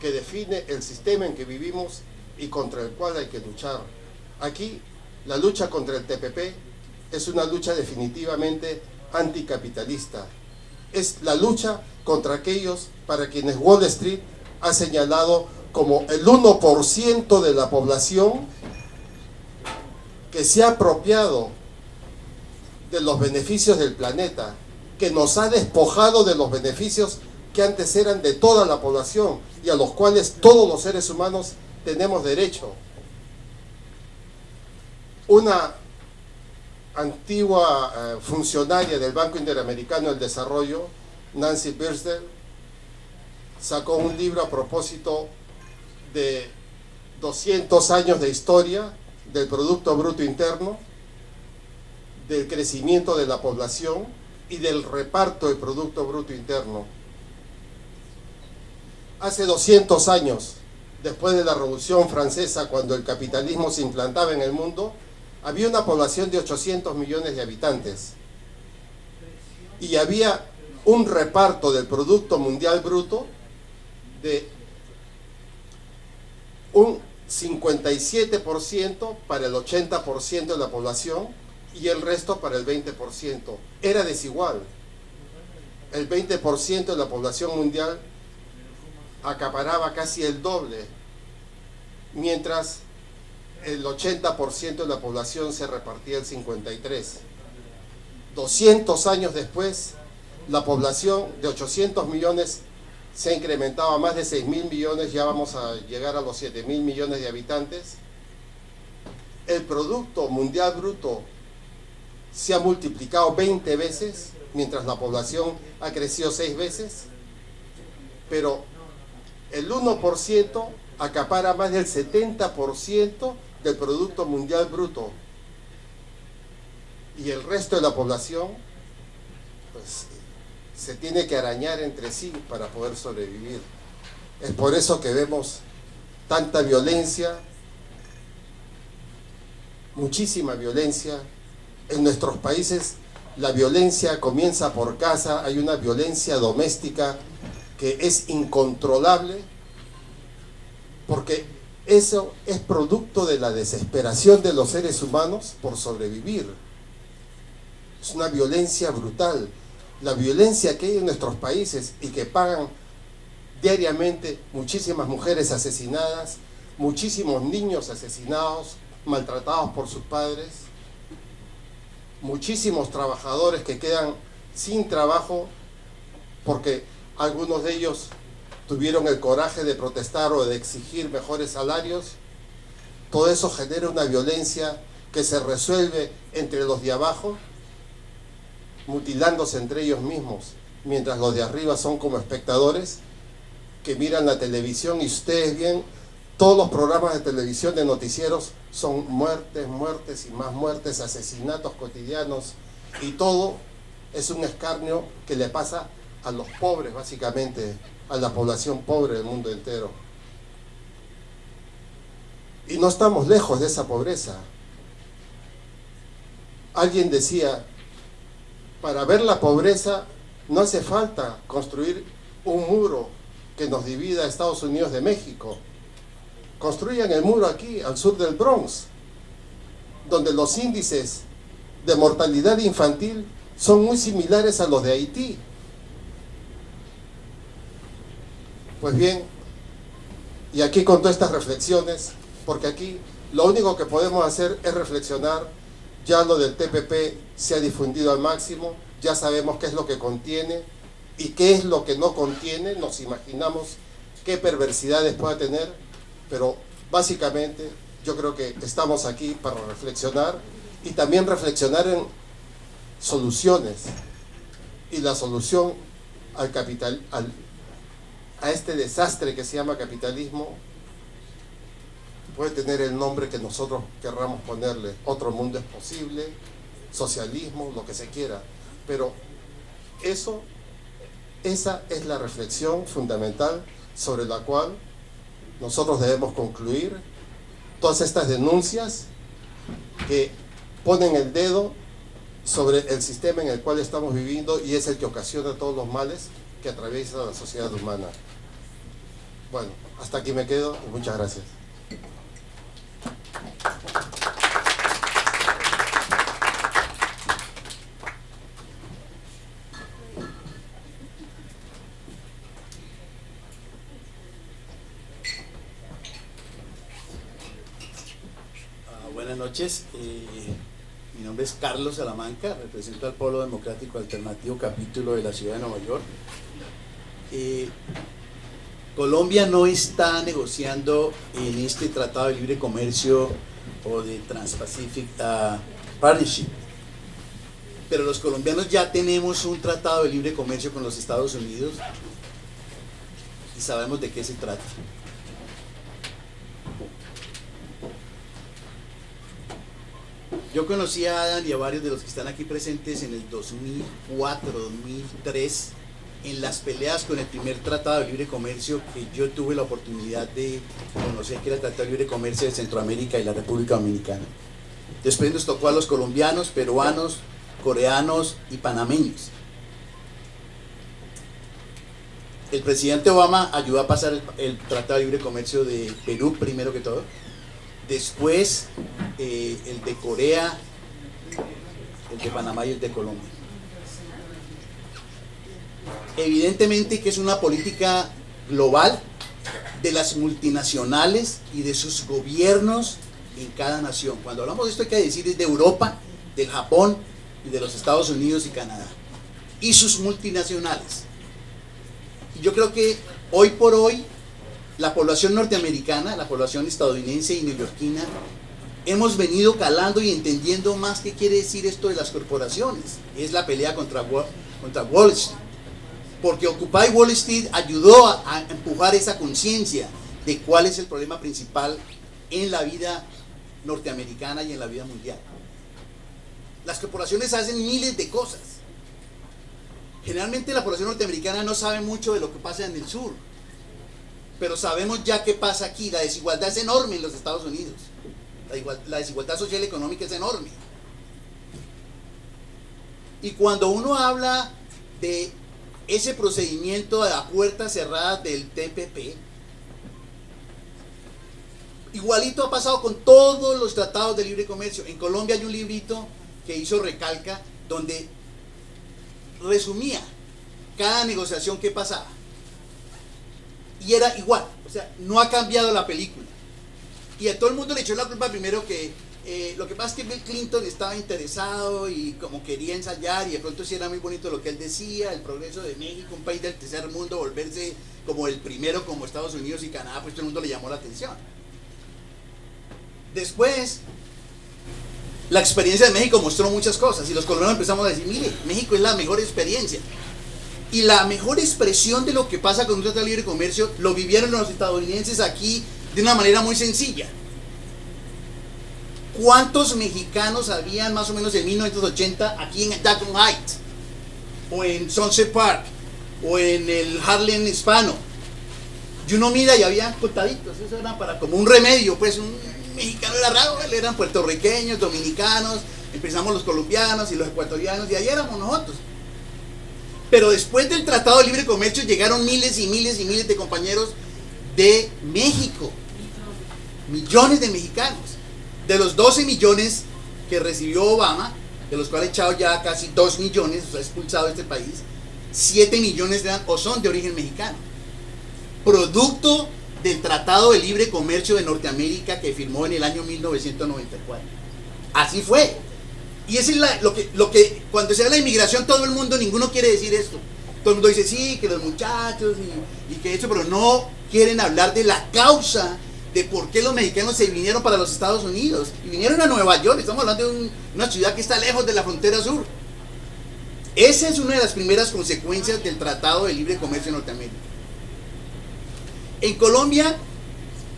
que define el sistema en que vivimos y contra el cual hay que luchar. Aquí la lucha contra el TPP es una lucha definitivamente anticapitalista. Es la lucha contra aquellos para quienes Wall Street ha señalado como el 1% de la población que se ha apropiado de los beneficios del planeta, que nos ha despojado de los beneficios que antes eran de toda la población y a los cuales todos los seres humanos tenemos derecho. Una antigua funcionaria del Banco Interamericano del Desarrollo Nancy Birsdale, sacó un libro a propósito de 200 años de historia del Producto Bruto Interno, del crecimiento de la población y del reparto del Producto Bruto Interno. Hace 200 años, después de la Revolución Francesa, cuando el capitalismo se implantaba en el mundo, había una población de 800 millones de habitantes y había un reparto del Producto Mundial Bruto de un 57% para el 80% de la población y el resto para el 20%. Era desigual. El 20% de la población mundial acaparaba casi el doble, mientras el 80% de la población se repartía el 53%. 200 años después, la población de 800 millones se ha incrementado a más de 6.000 millones, ya vamos a llegar a los 7.000 millones de habitantes. El Producto Mundial Bruto se ha multiplicado 20 veces, mientras la población ha crecido 6 veces, pero el 1% acapara más del 70% del Producto Mundial Bruto, y el resto de la población pues se tiene que arañar entre sí para poder sobrevivir. Es por eso que vemos tanta violencia, muchísima violencia. En nuestros países la violencia comienza por casa, hay una violencia doméstica que es incontrolable, porque eso es producto de la desesperación de los seres humanos por sobrevivir. Es una violencia brutal. La violencia que hay en nuestros países y que pagan diariamente muchísimas mujeres asesinadas, muchísimos niños asesinados, maltratados por sus padres, muchísimos trabajadores que quedan sin trabajo porque algunos de ellos tuvieron el coraje de protestar o de exigir mejores salarios. Todo eso genera una violencia que se resuelve entre los de abajo, mutilándose entre ellos mismos, mientras los de arriba son como espectadores que miran la televisión. Y ustedes ven, todos los programas de televisión de noticieros son muertes, muertes y más muertes, asesinatos cotidianos, y todo es un escarnio que le pasa a los pobres, básicamente, a la población pobre del mundo entero. Y no estamos lejos de esa pobreza. Alguien decía, para ver la pobreza no hace falta construir un muro que nos divida a Estados Unidos de México. Construyan el muro aquí, al sur del Bronx, donde los índices de mortalidad infantil son muy similares a los de Haití. Pues bien, y aquí con todas estas reflexiones, porque aquí lo único que podemos hacer es reflexionar. Ya lo del TPP se ha difundido al máximo, ya sabemos qué es lo que contiene y qué es lo que no contiene, nos imaginamos qué perversidades pueda tener, pero básicamente yo creo que estamos aquí para reflexionar y también reflexionar en soluciones. Y la solución al capital, a este desastre que se llama capitalismo, puede tener el nombre que nosotros querramos ponerle. Otro mundo es posible, socialismo, lo que se quiera, pero esa es la reflexión fundamental sobre la cual nosotros debemos concluir. Todas estas denuncias que ponen el dedo sobre el sistema en el cual estamos viviendo, y es el que ocasiona todos los males que atraviesa la sociedad humana. Bueno, hasta aquí me quedo y muchas gracias. Buenas noches, mi nombre es Carlos Salamanca, represento al Polo Democrático Alternativo capítulo de la ciudad de Nueva York. Colombia no está negociando en este tratado de libre comercio o de Trans-Pacific Partnership. pero los colombianos ya tenemos un tratado de libre comercio con los Estados Unidos y sabemos de qué se trata. Yo conocí a Adam y a varios de los que están aquí presentes en el 2004, 2003, en las peleas con el primer tratado de libre comercio que yo tuve la oportunidad de conocer, que era el Tratado de Libre Comercio de Centroamérica y la República Dominicana. Después nos tocó a los colombianos, peruanos, coreanos y panameños. El presidente Obama ayudó a pasar el Tratado de Libre Comercio de Perú, primero que todo. Después el de Corea, el de Panamá y el de Colombia. Evidentemente que es una política global de las multinacionales y de sus gobiernos en cada nación. Cuando hablamos de esto hay que decir es de Europa, del Japón y de los Estados Unidos y Canadá. Y sus multinacionales. Y yo creo que hoy por hoy la población norteamericana, la población estadounidense y neoyorquina, hemos venido calando y entendiendo más qué quiere decir esto de las corporaciones. Es la pelea contra Wall Street. Porque Occupy Wall Street ayudó a empujar esa conciencia de cuál es el problema principal en la vida norteamericana y en la vida mundial. Las corporaciones hacen miles de cosas. Generalmente la población norteamericana no sabe mucho de lo que pasa en el sur, pero sabemos ya qué pasa aquí. La desigualdad es enorme en los Estados Unidos. La desigualdad social y económica es enorme. Y cuando uno habla de ese procedimiento a puertas cerradas del TPP, igualito ha pasado con todos los tratados de libre comercio. En Colombia hay un librito que hizo Recalca donde resumía cada negociación que pasaba y era igual, o sea, no ha cambiado la película. Y a todo el mundo le echó la culpa primero que lo que pasa es que Bill Clinton estaba interesado y como quería ensayar, y de pronto sí era muy bonito lo que él decía, el progreso de México, un país del tercer mundo, volverse como el primero como Estados Unidos y Canadá, pues todo el mundo le llamó la atención. Después la experiencia de México mostró muchas cosas y los colombianos empezamos a decir, mire, México es la mejor experiencia. Y la mejor expresión de lo que pasa con un tratado de libre comercio lo vivieron los estadounidenses aquí de una manera muy sencilla. ¿Cuántos mexicanos habían más o menos en 1980 aquí en Jackson Heights? O en Sunset Park, o en el Harlem hispano. Y uno mira y había contaditos, eso era para como un remedio, pues un mexicano era raro, eran puertorriqueños, dominicanos, empezamos los colombianos y los ecuatorianos, y ahí éramos nosotros. Pero después del Tratado de Libre Comercio llegaron miles y miles y miles de compañeros de México, millones de mexicanos. De los 12 millones que recibió Obama, de los cuales ha echado ya casi 2 millones, o sea, expulsado de este país, 7 millones eran o son de origen mexicano. Producto del Tratado de Libre Comercio de Norteamérica que firmó en el año 1994. Así fue. Y eso es lo que cuando se habla de inmigración, todo el mundo, ninguno quiere decir esto. Todo el mundo dice, sí, que los muchachos y que eso, pero no quieren hablar de la causa de por qué los mexicanos se vinieron para los Estados Unidos y vinieron a Nueva York. Estamos hablando de una ciudad que está lejos de la frontera sur. Esa es una de las primeras consecuencias del Tratado de Libre Comercio de Norteamérica. En Colombia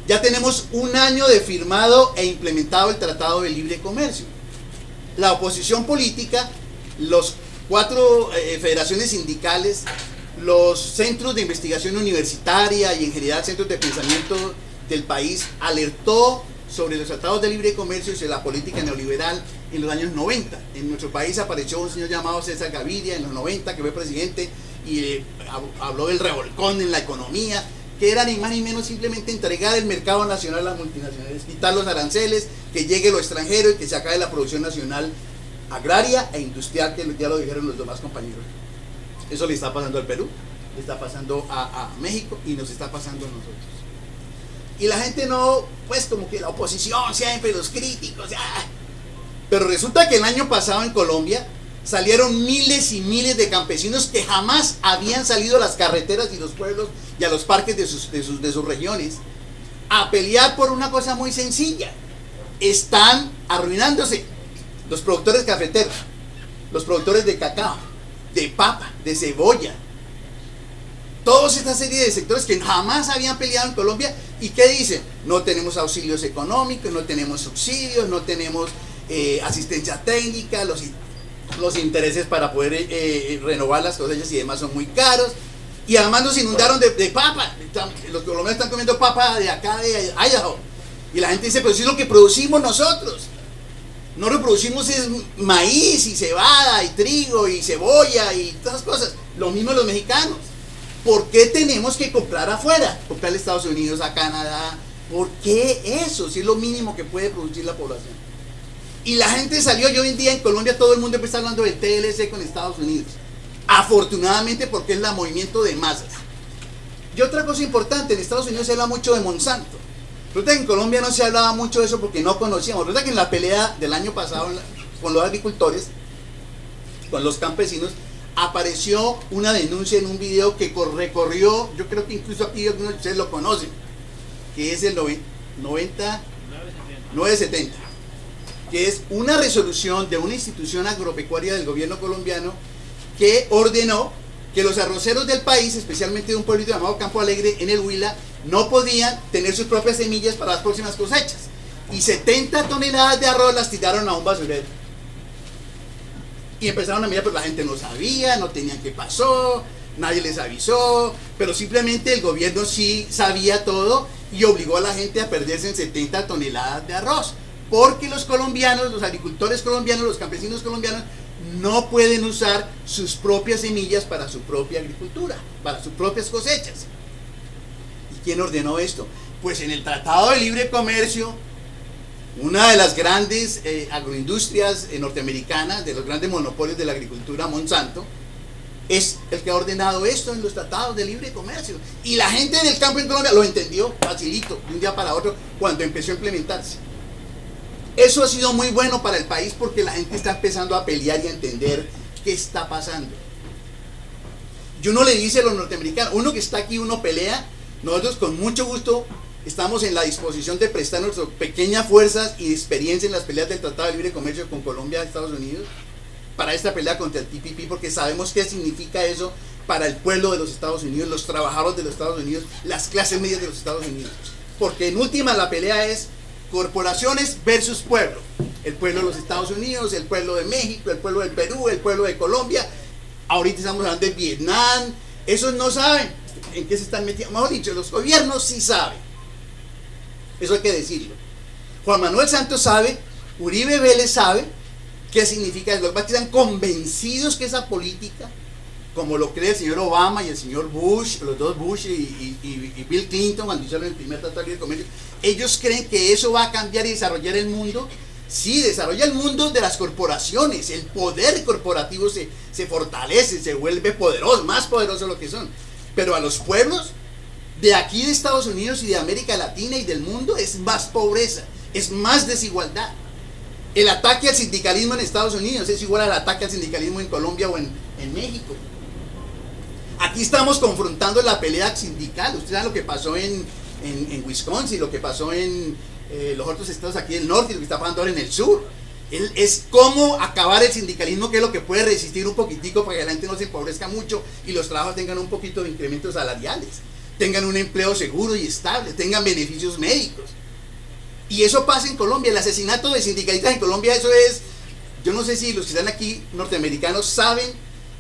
ya tenemos un año de firmado e implementado el Tratado de Libre Comercio. La oposición política, los 4 federaciones sindicales, los centros de investigación universitaria y en general centros de pensamiento del país alertó sobre los tratados de libre comercio y sobre la política neoliberal en los años 90. En nuestro país apareció un señor llamado César Gaviria en los 90, que fue presidente y habló del revolcón en la economía, que era ni más ni menos simplemente entregar el mercado nacional a las multinacionales, quitar los aranceles, que llegue lo extranjero y que se acabe la producción nacional agraria e industrial, que ya lo dijeron los demás compañeros. Eso le está pasando al Perú, le está pasando a México y nos está pasando a nosotros. Y la gente no, pues como que la oposición siempre, los críticos, pero resulta que el año pasado en Colombia salieron miles y miles de campesinos que jamás habían salido a las carreteras y los pueblos y a los parques de sus regiones a pelear por una cosa muy sencilla. Están arruinándose los productores cafeteros. los productores de cacao, de papa, de cebolla, toda esta serie de sectores que jamás habían peleado en Colombia. ¿Y qué dicen? No tenemos auxilios económicos, no tenemos subsidios, no tenemos asistencia técnica, los intereses para poder renovar las cosechas y demás son muy caros. Y además nos inundaron de papa. Los colombianos están comiendo papa de acá de Idaho. Y la gente dice, pero si es lo que producimos nosotros. No reproducimos es maíz y cebada y trigo y cebolla y todas esas cosas. Lo mismo los mexicanos. ¿Por qué tenemos que comprar afuera? Comprarle a Estados Unidos, a Canadá. ¿Por qué eso? Si es lo mínimo que puede producir la población. Y la gente salió, y hoy en día en Colombia todo el mundo está hablando del TLC con Estados Unidos. Afortunadamente, porque es el movimiento de masas. Y otra cosa importante, en Estados Unidos se habla mucho de Monsanto. Resulta que en Colombia no se hablaba mucho de eso porque no conocíamos. Resulta que en la pelea del año pasado con los agricultores, con los campesinos, apareció una denuncia en un video que recorrió, yo creo que incluso aquí algunos de ustedes lo conocen, que es el 970, que es una resolución de una institución agropecuaria del gobierno colombiano que ordenó que los arroceros del país, especialmente de un pueblito llamado Campo Alegre en el Huila, no podían tener sus propias semillas para las próximas cosechas. Y 70 toneladas de arroz las tiraron a un basurero. Y empezaron a mirar, pero la gente no sabía, no tenían qué pasó, nadie les avisó, pero simplemente el gobierno sí sabía todo y obligó a la gente a perderse en 70 toneladas de arroz. Porque los colombianos, los agricultores colombianos, los campesinos colombianos, no pueden usar sus propias semillas para su propia agricultura, para sus propias cosechas. ¿Y quién ordenó esto? Pues en el Tratado de Libre Comercio, una de las grandes agroindustrias norteamericanas, de los grandes monopolios de la agricultura, Monsanto, es el que ha ordenado esto en los tratados de libre comercio. Y la gente del campo en Colombia lo entendió facilito, de un día para otro, cuando empezó a implementarse. Eso ha sido muy bueno para el país porque la gente está empezando a pelear y a entender qué está pasando. Y uno le dice a los norteamericanos, uno que está aquí, uno pelea, nosotros con mucho gusto estamos en la disposición de prestar nuestras pequeñas fuerzas y experiencia en las peleas del Tratado de Libre Comercio con Colombia y Estados Unidos para esta pelea contra el TPP, porque sabemos qué significa eso para el pueblo de los Estados Unidos, los trabajadores de los Estados Unidos, las clases medias de los Estados Unidos. Porque en última la pelea es corporaciones versus pueblo. El pueblo de los Estados Unidos, el pueblo de México, el pueblo del Perú, el pueblo de Colombia. Ahorita estamos hablando de Vietnam. Esos no saben en qué se están metiendo. Mejor dicho, los gobiernos sí saben. Eso hay que decirlo. Juan Manuel Santos sabe, Uribe Vélez sabe qué significa eso. Los que están convencidos que esa política, como lo cree el señor Obama y el señor Bush, los dos Bush y Bill Clinton cuando hicieron el primer Tratado de Libre Comercio, ellos creen que eso va a cambiar y desarrollar el mundo. Sí, desarrolla el mundo de las corporaciones, el poder corporativo se fortalece, se vuelve poderoso, más poderoso de lo que son. Pero a los pueblos de aquí de Estados Unidos y de América Latina y del mundo es más pobreza, es más desigualdad. El ataque al sindicalismo en Estados Unidos es igual al ataque al sindicalismo en Colombia o en México. Aquí estamos confrontando la pelea sindical. Ustedes saben lo que pasó en Wisconsin, lo que pasó en los otros estados aquí del norte y lo que está pasando ahora en el sur. Es cómo acabar el sindicalismo, que es lo que puede resistir un poquitico para que la gente no se empobrezca mucho y los trabajos tengan un poquito de incrementos salariales, tengan un empleo seguro y estable, tengan beneficios médicos. Y eso pasa en Colombia. El asesinato de sindicalistas en Colombia, eso es, yo no sé si los que están aquí norteamericanos saben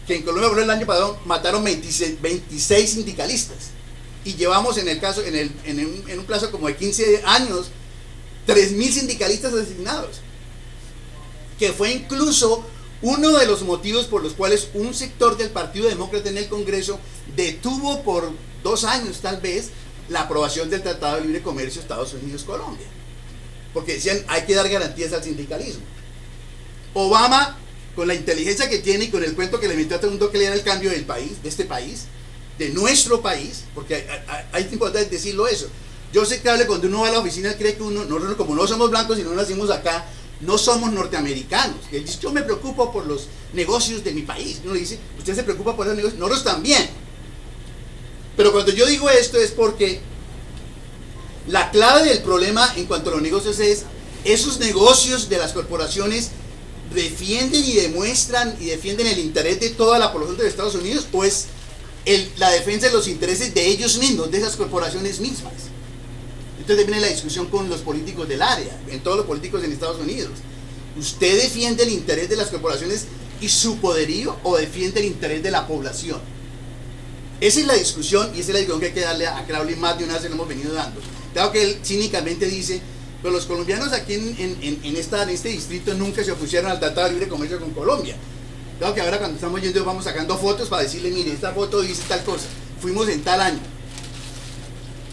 que en Colombia por el año pasado mataron 26 sindicalistas y llevamos en el caso en un plazo como de 15 años 3.000 sindicalistas asesinados, que fue incluso uno de los motivos por los cuales un sector del Partido Demócrata en el Congreso detuvo por 2 años tal vez la aprobación del Tratado de Libre Comercio Estados Unidos-Colombia, porque decían hay que dar garantías al sindicalismo. Obama, con la inteligencia que tiene y con el cuento que le metió a todo el mundo que le era el cambio del país, de este país, de nuestro país, porque hay importante decirlo eso. Yo sé que cuando uno va a la oficina, él cree que nosotros como no somos blancos y no nacimos acá, no somos norteamericanos. Él dice, yo me preocupo por los negocios de mi país. Uno le dice, usted se preocupa por los negocios, nosotros también. Pero cuando yo digo esto es porque la clave del problema en cuanto a los negocios es esos negocios de las corporaciones defienden y demuestran y defienden el interés de toda la población de los Estados Unidos, o es la defensa de los intereses de ellos mismos, de esas corporaciones mismas? Entonces viene la discusión con los políticos del área, en todos los políticos en Estados Unidos. ¿Usted defiende el interés de las corporaciones y su poderío, o defiende el interés de la población? Esa es la discusión, y esa es la discusión que hay que darle a Crowley. Más de una vez se lo hemos venido dando. Claro que él cínicamente dice, pero los colombianos aquí en este distrito nunca se opusieron al Tratado de Libre Comercio con Colombia. Claro que ahora cuando estamos yendo vamos sacando fotos para decirle, mire, esta foto dice tal cosa, fuimos en tal año.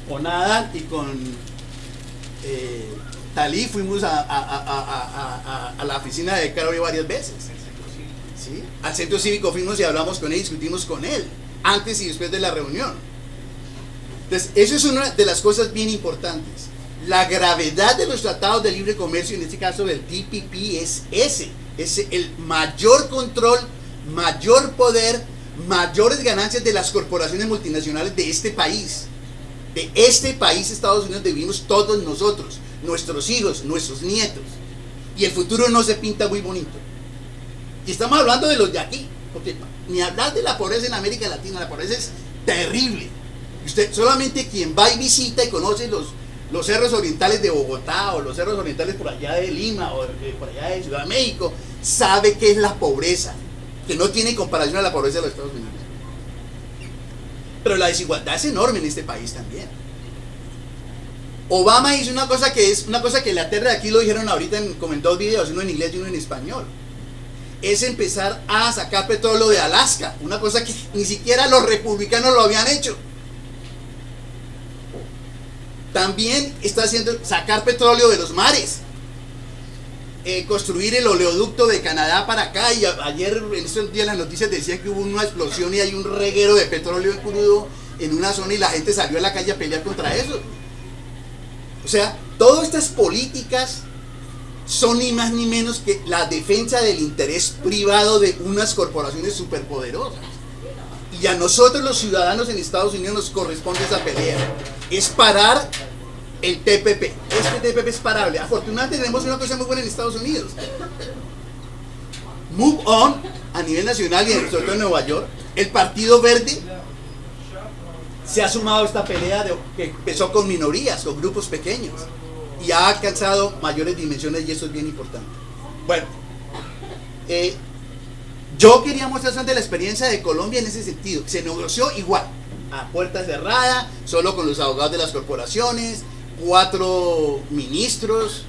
Con Adam y con Talí fuimos a la oficina de Crowley varias veces, ¿sí? Al centro cívico fuimos y hablamos con él, discutimos con él antes y después de la reunión. Entonces, eso es una de las cosas bien importantes. La gravedad de los tratados de libre comercio, en este caso del TPP, es el mayor control, mayor poder, mayores ganancias de las corporaciones multinacionales de este país, Estados Unidos, donde vivimos todos nosotros, nuestros hijos, nuestros nietos, y el futuro no se pinta muy bonito. Y estamos hablando de los de aquí, porque ni hablar de la pobreza en América Latina, la pobreza es terrible. Usted, solamente quien va y visita y conoce los cerros orientales de Bogotá, o los cerros orientales por allá de Lima, o por allá de Ciudad de México, sabe qué es la pobreza, que no tiene comparación a la pobreza de los Estados Unidos. Pero la desigualdad es enorme en este país también. Obama hizo una cosa que la tierra de aquí lo dijeron ahorita como en 2 videos, uno en inglés y uno en español. Es empezar a sacar petróleo de Alaska, una cosa que ni siquiera los republicanos lo habían hecho. También está haciendo sacar petróleo de los mares, construir el oleoducto de Canadá para acá, y ayer en estos días las noticias decían que hubo una explosión y hay un reguero de petróleo crudo en una zona y la gente salió a la calle a pelear contra eso. O sea, todas estas políticas son ni más ni menos que la defensa del interés privado de unas corporaciones superpoderosas. Y a nosotros los ciudadanos en Estados Unidos nos corresponde esa pelea. Es parar el TPP. Este TPP es parable. Afortunadamente tenemos una cosa muy buena en Estados Unidos. Move On, a nivel nacional y sobre todo en Nueva York, el Partido Verde se ha sumado a esta pelea que empezó con minorías, con grupos pequeños, y ha alcanzado mayores dimensiones, y eso es bien importante. Bueno, yo quería mostrar de la experiencia de Colombia en ese sentido. Se negoció igual, a puerta cerrada, solo con los abogados de las corporaciones, 4 ministros.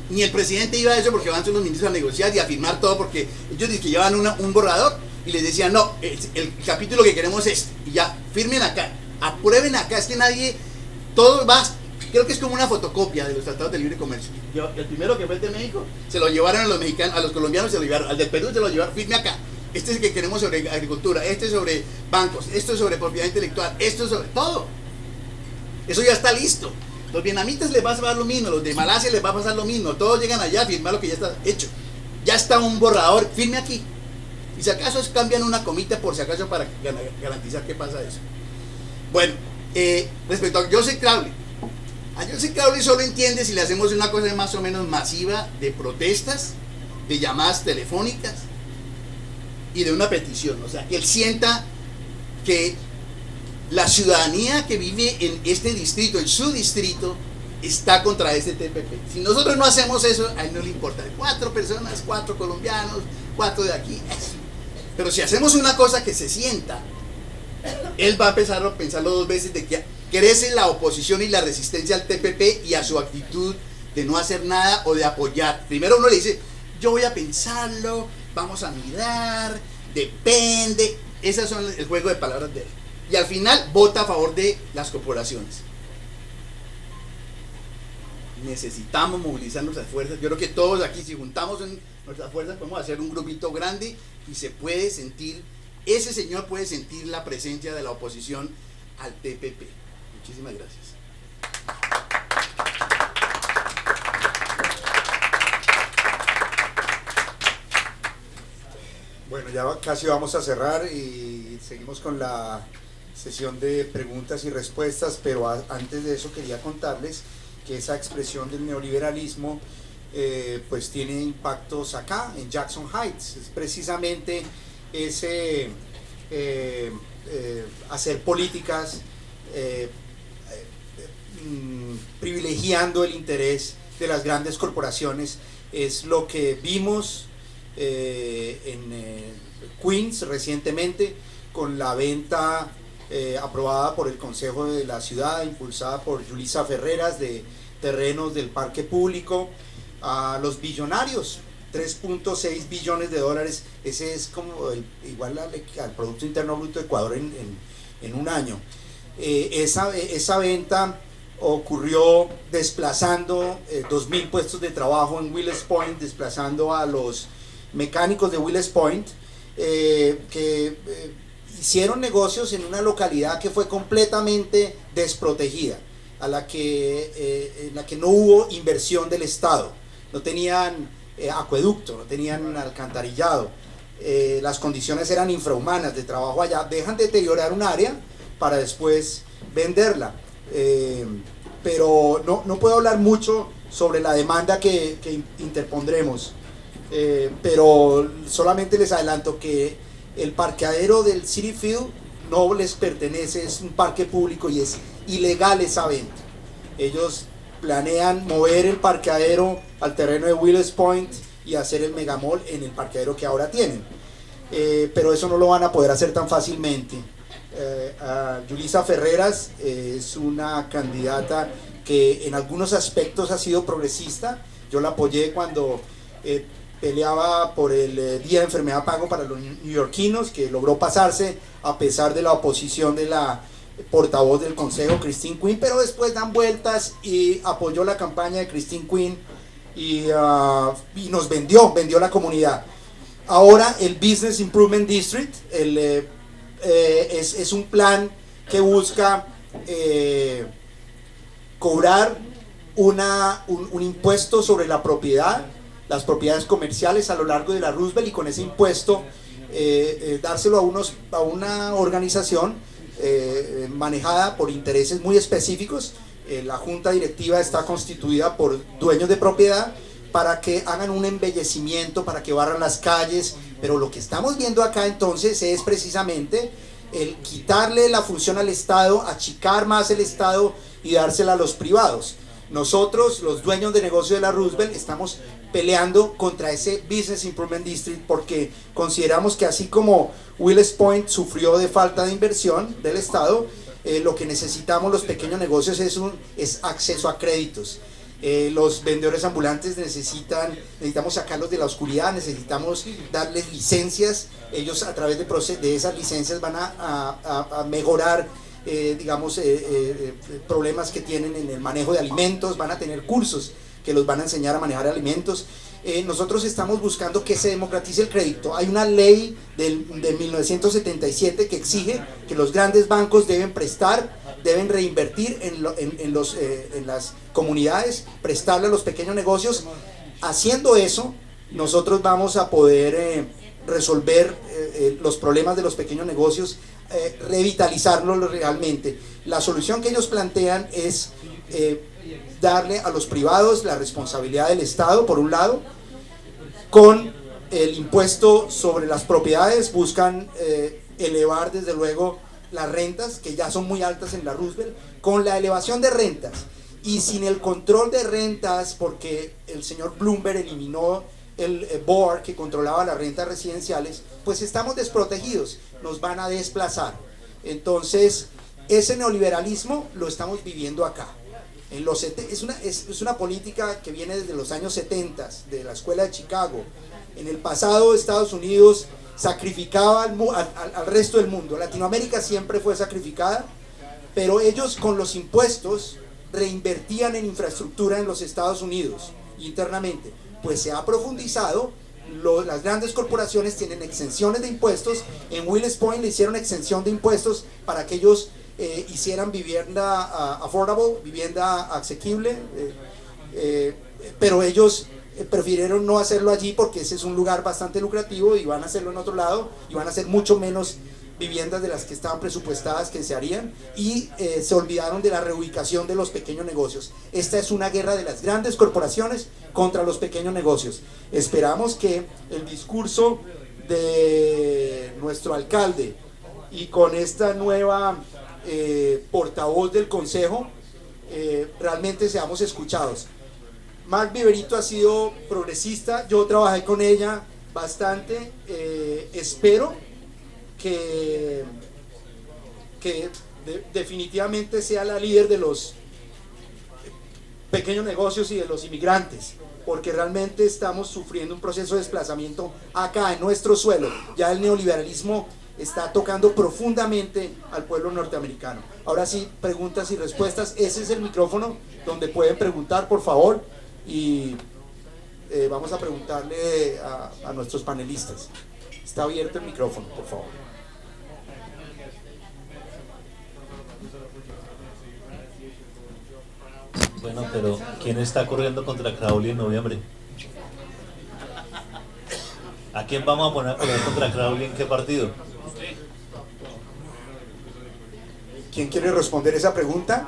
Ni el presidente iba a eso, porque van los ministros a negociar y a firmar todo, porque ellos dicen que llevan un borrador y les decían, no, el capítulo que queremos es este, y ya, firmen acá, aprueben acá. Es que nadie, todo va, creo que es como una fotocopia de los tratados de libre comercio. El primero, que fue el de México, se lo llevaron a los mexicanos, a los colombianos se lo llevaron, al del Perú se lo llevaron, firme acá. Este es el que queremos sobre agricultura, este es sobre bancos, esto es sobre propiedad intelectual, esto es sobre todo. Eso ya está listo. Los vietnamitas les va a pasar lo mismo, los de Malasia les va a pasar lo mismo, todos llegan allá a firmar lo que ya está hecho. Ya está un borrador, firme aquí. Y si acaso cambian una comita por si acaso para garantizar que pasa eso. Bueno, respecto a Joseph Crowley. A Joseph Crowley solo entiende si le hacemos una cosa más o menos masiva de protestas, de llamadas telefónicas y de una petición. O sea, que él sienta que la ciudadanía que vive en este distrito, en su distrito, está contra este TPP. Si nosotros no hacemos eso, a él no le importa. 4 personas, 4 colombianos, 4 de aquí, eso. Pero si hacemos una cosa que se sienta, él va a empezar a pensarlo 2 veces, de que crece la oposición y la resistencia al TPP y a su actitud de no hacer nada o de apoyar. Primero uno le dice, yo voy a pensarlo, vamos a mirar, depende. Esas son el juego de palabras de él. Y al final vota a favor de las corporaciones. Necesitamos movilizar nuestras fuerzas. Yo creo que todos aquí, si juntamos nuestras fuerzas, podemos hacer un grupito grande y se puede sentir, ese señor puede sentir la presencia de la oposición al TPP. Muchísimas gracias. Bueno, ya casi vamos a cerrar y seguimos con la sesión de preguntas y respuestas, pero antes de eso quería contarles que esa expresión del neoliberalismo pues tiene impactos acá, en Jackson Heights. Es precisamente ese hacer políticas privilegiando el interés de las grandes corporaciones. Es lo que vimos en Queens recientemente con la venta aprobada por el Consejo de la Ciudad, impulsada por Yulisa Ferreras, de terrenos del parque público a los billonarios. 3.6 billones de dólares, ese es como igual al Producto Interno Bruto de Ecuador en un año. Esa venta ocurrió desplazando 2.000 puestos de trabajo en Willis Point, desplazando a los mecánicos de Willis Point, que hicieron negocios en una localidad que fue completamente desprotegida, en la que no hubo inversión del Estado, no tenían acueducto, no tenían alcantarillado, las condiciones eran infrahumanas de trabajo allá. Dejan deteriorar un área para después venderla. Pero no puedo hablar mucho sobre la demanda que interpondremos, pero solamente les adelanto que el parqueadero del Citi Field no les pertenece, es un parque público y es ilegal esa venta. Ellos planean mover el parqueadero al terreno de Willis Point y hacer el megamall en el parqueadero que ahora tienen, pero eso no lo van a poder hacer tan fácilmente. Yulisa Ferreras es una candidata que en algunos aspectos ha sido progresista. Yo la apoyé cuando peleaba por el día de enfermedad pago para los neoyorquinos, que logró pasarse a pesar de la oposición de la portavoz del consejo, Christine Quinn, pero después dan vueltas y apoyó la campaña de Christine Quinn y nos vendió la comunidad. Ahora el Business Improvement District es un plan que busca cobrar un impuesto sobre la propiedad, las propiedades comerciales a lo largo de la Roosevelt, y con ese impuesto dárselo a una organización manejada por intereses muy específicos. La junta directiva está constituida por dueños de propiedad para que hagan un embellecimiento, para que barran las calles, pero lo que estamos viendo acá entonces es precisamente el quitarle la función al Estado, achicar más el Estado y dársela a los privados. Nosotros, los dueños de negocio de la Roosevelt, estamos peleando contra ese Business Improvement District porque consideramos que así como Willis Point sufrió de falta de inversión del Estado, lo que necesitamos los pequeños negocios es acceso a créditos. Los vendedores ambulantes necesitamos sacarlos de la oscuridad, necesitamos darles licencias. Ellos a través de esas licencias van a mejorar problemas que tienen en el manejo de alimentos, van a tener cursos que los van a enseñar a manejar alimentos. Nosotros estamos buscando que se democratice el crédito. Hay una ley de 1977 que exige que los grandes bancos deben reinvertir en las comunidades, prestarle a los pequeños negocios. Haciendo eso, nosotros vamos a poder resolver los problemas de los pequeños negocios, revitalizarlos realmente. La solución que ellos plantean es darle a los privados la responsabilidad del Estado, por un lado. Con el impuesto sobre las propiedades buscan elevar desde luego las rentas, que ya son muy altas en la Roosevelt. Con la elevación de rentas y sin el control de rentas, porque el señor Bloomberg eliminó el board que controlaba las rentas residenciales, pues estamos desprotegidos, nos van a desplazar. Entonces ese neoliberalismo lo estamos viviendo acá. Es una política que viene desde los años 70, de la escuela de Chicago. En el pasado Estados Unidos sacrificaba al resto del mundo. Latinoamérica siempre fue sacrificada, pero ellos con los impuestos reinvertían en infraestructura en los Estados Unidos internamente. Pues se ha profundizado, las grandes corporaciones tienen exenciones de impuestos. En Willis Point le hicieron exención de impuestos para que ellos hicieran vivienda affordable, vivienda asequible, pero ellos prefirieron no hacerlo allí porque ese es un lugar bastante lucrativo y van a hacerlo en otro lado y van a ser mucho menos viviendas de las que estaban presupuestadas que se harían, y se olvidaron de la reubicación de los pequeños negocios. Esta es una guerra de las grandes corporaciones contra los pequeños negocios. Esperamos que el discurso de nuestro alcalde y con esta nueva portavoz del consejo realmente seamos escuchados. Mark Viverito ha sido progresista, yo trabajé con ella bastante, espero que definitivamente sea la líder de los pequeños negocios y de los inmigrantes, porque realmente estamos sufriendo un proceso de desplazamiento acá en nuestro suelo. Ya el neoliberalismo está tocando profundamente al pueblo norteamericano. Ahora sí, preguntas y respuestas. Ese es el micrófono donde pueden preguntar, por favor, y vamos a preguntarle a nuestros panelistas. Está abierto el micrófono, por favor. Bueno, pero ¿quién está corriendo contra Crowley en noviembre? ¿A quién vamos a poner a correr contra Crowley en qué partido? ¿Quién quiere responder esa pregunta?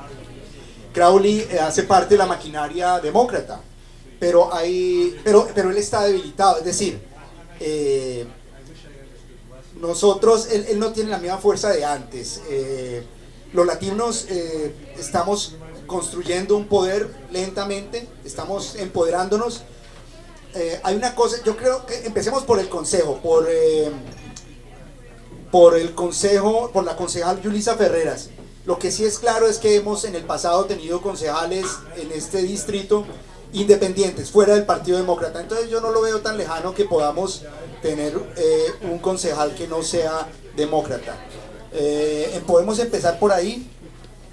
Crowley hace parte de la maquinaria demócrata, pero él está debilitado, es decir, nosotros, él no tiene la misma fuerza de antes. Los latinos estamos construyendo un poder lentamente, estamos empoderándonos. Hay una cosa, yo creo que empecemos por el consejo, por la concejal Yulisa Ferreras. Lo que sí es claro es que hemos en el pasado tenido concejales en este distrito independientes, fuera del Partido Demócrata. Entonces yo no lo veo tan lejano que podamos tener un concejal que no sea demócrata. Podemos empezar por ahí.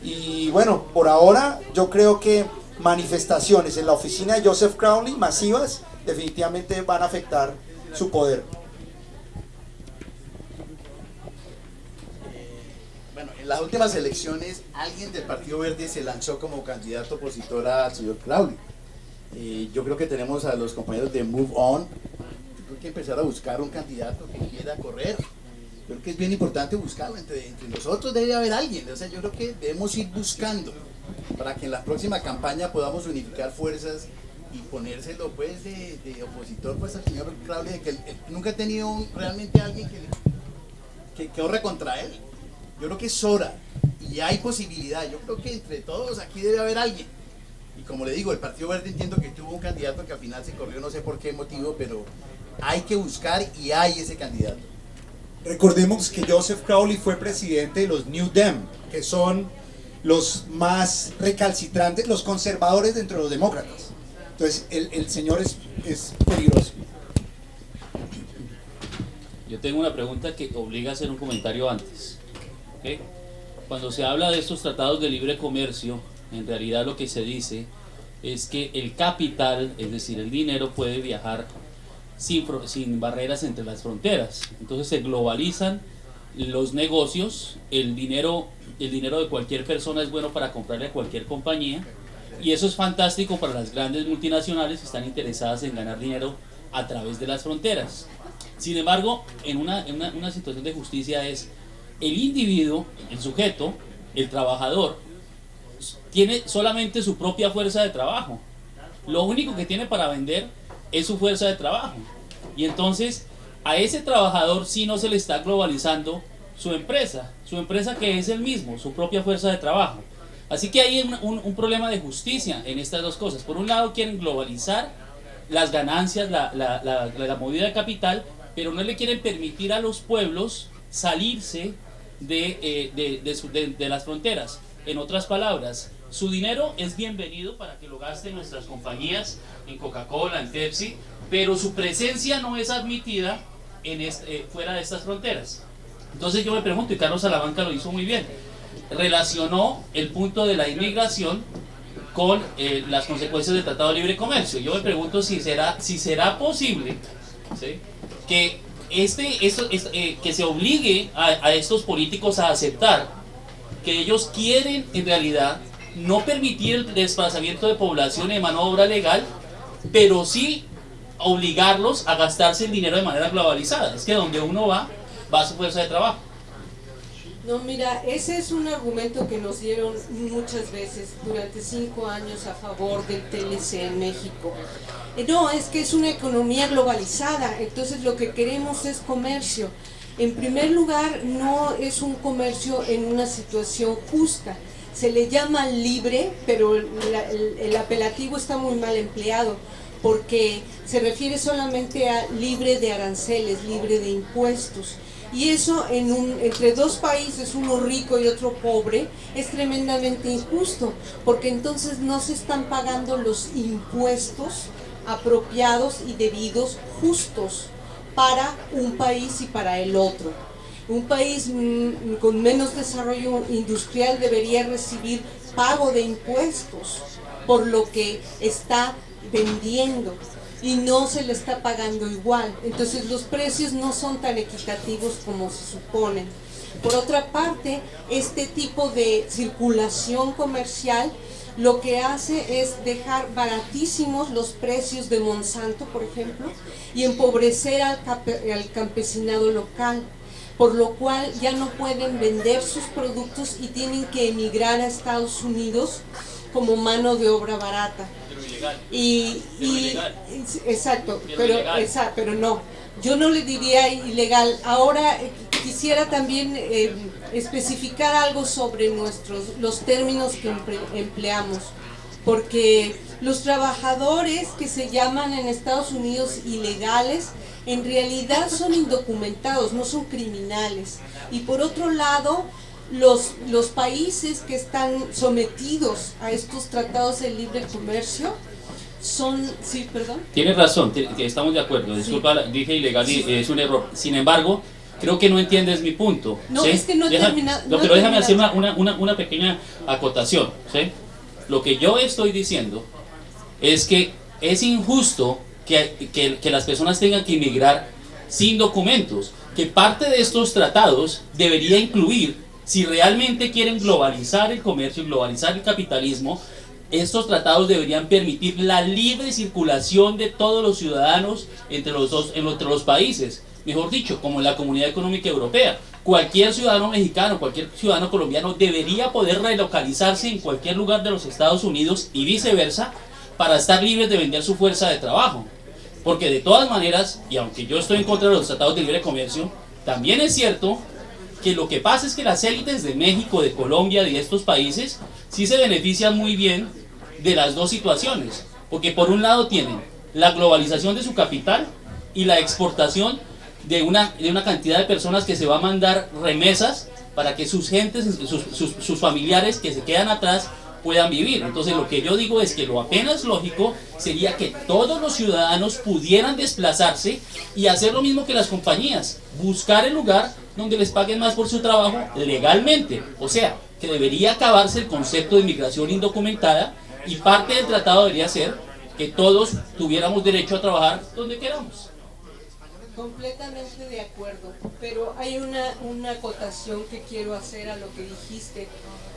Y bueno, por ahora yo creo que manifestaciones en la oficina de Joseph Crowley masivas definitivamente van a afectar su poder. Bueno, en las últimas elecciones alguien del Partido Verde se lanzó como candidato opositor al señor Crowley. Yo creo que tenemos a los compañeros de Move On. Yo creo que empezar a buscar un candidato que quiera correr. Creo que es bien importante buscarlo, entre nosotros debe haber alguien, o sea, yo creo que debemos ir buscando para que en la próxima campaña podamos unificar fuerzas y ponérselo pues de opositor pues al señor Crowley, que él nunca ha tenido realmente alguien que corra contra él. Yo creo que es hora y hay posibilidad, yo creo que entre todos aquí debe haber alguien. Y como le digo, el Partido Verde entiendo que tuvo un candidato que al final se corrió, no sé por qué motivo, pero hay que buscar y hay ese candidato. Recordemos que Joseph Crowley fue presidente de los New Dem, que son los más recalcitrantes, los conservadores dentro de los demócratas. Entonces el señor es peligroso. Yo tengo una pregunta que obliga a hacer un comentario antes. ¿Okay? Cuando se habla de estos tratados de libre comercio, en realidad lo que se dice es que el capital, es decir, el dinero puede viajar sin barreras entre las fronteras. Entonces se globalizan los negocios, el dinero de cualquier persona es bueno para comprarle a cualquier compañía, y eso es fantástico para las grandes multinacionales que están interesadas en ganar dinero a través de las fronteras. Sin embargo, en una situación de justicia es el individuo, el sujeto, el trabajador, tiene solamente su propia fuerza de trabajo. Lo único que tiene para vender es su fuerza de trabajo, y entonces a ese trabajador sí no se le está globalizando su empresa que es el mismo, su propia fuerza de trabajo. Así que hay un problema de justicia en estas dos cosas. Por un lado quieren globalizar las ganancias, la movida de capital, pero no le quieren permitir a los pueblos salirse de las fronteras. En otras palabras, su dinero es bienvenido para que lo gasten nuestras compañías en Coca-Cola, en Pepsi, pero su presencia no es admitida fuera de estas fronteras. Entonces yo me pregunto, y Carlos Salamanca lo hizo muy bien, relacionó el punto de la inmigración con las consecuencias del Tratado de Libre Comercio. Yo me pregunto si será posible, ¿sí?, que que se obligue a estos políticos a aceptar que ellos quieren en realidad no permitir el desplazamiento de población de mano de obra legal, pero sí obligarlos a gastarse el dinero de manera globalizada. Es que donde uno va su fuerza de trabajo. No, mira, ese es un argumento que nos dieron muchas veces durante 5 años a favor del TLC en México. No, es que es una economía globalizada, entonces lo que queremos es comercio. En primer lugar, no es un comercio en una situación justa. Se le llama libre, pero el apelativo está muy mal empleado, porque se refiere solamente a libre de aranceles, libre de impuestos. Y eso entre dos países, uno rico y otro pobre, es tremendamente injusto, porque entonces no se están pagando los impuestos apropiados y debidos, justos, para un país y para el otro. Un país con menos desarrollo industrial debería recibir pago de impuestos por lo que está vendiendo, y no se le está pagando igual. Entonces los precios no son tan equitativos como se suponen. Por otra parte, este tipo de circulación comercial lo que hace es dejar baratísimos los precios de Monsanto, por ejemplo, y empobrecer al campesinado local, por lo cual ya no pueden vender sus productos y tienen que emigrar a Estados Unidos como mano de obra barata. Exacto, pero no, yo no le diría ilegal. Ahora quisiera también especificar algo sobre los términos que empleamos, porque los trabajadores que se llaman en Estados Unidos ilegales en realidad son indocumentados, no son criminales. Y por otro lado, los países que están sometidos a estos tratados de libre comercio son... Sí, perdón. Tienes razón, estamos de acuerdo. Disculpa, dije ilegal y es un error. Sin embargo, creo que no entiendes mi punto. No, ¿sí? es que no he terminado. No, pero déjame hacer una pequeña acotación. ¿Sí? Lo que yo estoy diciendo es que es injusto que las personas tengan que inmigrar sin documentos, que parte de estos tratados debería incluir, si realmente quieren globalizar el comercio, globalizar el capitalismo, estos tratados deberían permitir la libre circulación de todos los ciudadanos entre los países. Mejor dicho, como en la Comunidad Económica Europea. Cualquier ciudadano mexicano, cualquier ciudadano colombiano debería poder relocalizarse en cualquier lugar de los Estados Unidos y viceversa, para estar libres de vender su fuerza de trabajo. Porque de todas maneras, y aunque yo estoy en contra de los tratados de libre comercio, también es cierto que lo que pasa es que las élites de México, de Colombia, de estos países, sí se benefician muy bien de las dos situaciones, porque por un lado tienen la globalización de su capital y la exportación de una cantidad de personas que se va a mandar remesas para que sus gentes, sus familiares que se quedan atrás puedan vivir. Entonces lo que yo digo es que lo apenas lógico sería que todos los ciudadanos pudieran desplazarse y hacer lo mismo que las compañías, buscar el lugar donde les paguen más por su trabajo legalmente. O sea, que debería acabarse el concepto de inmigración indocumentada, y parte del tratado debería ser que todos tuviéramos derecho a trabajar donde queramos. Completamente de acuerdo, pero hay una acotación que quiero hacer a lo que dijiste.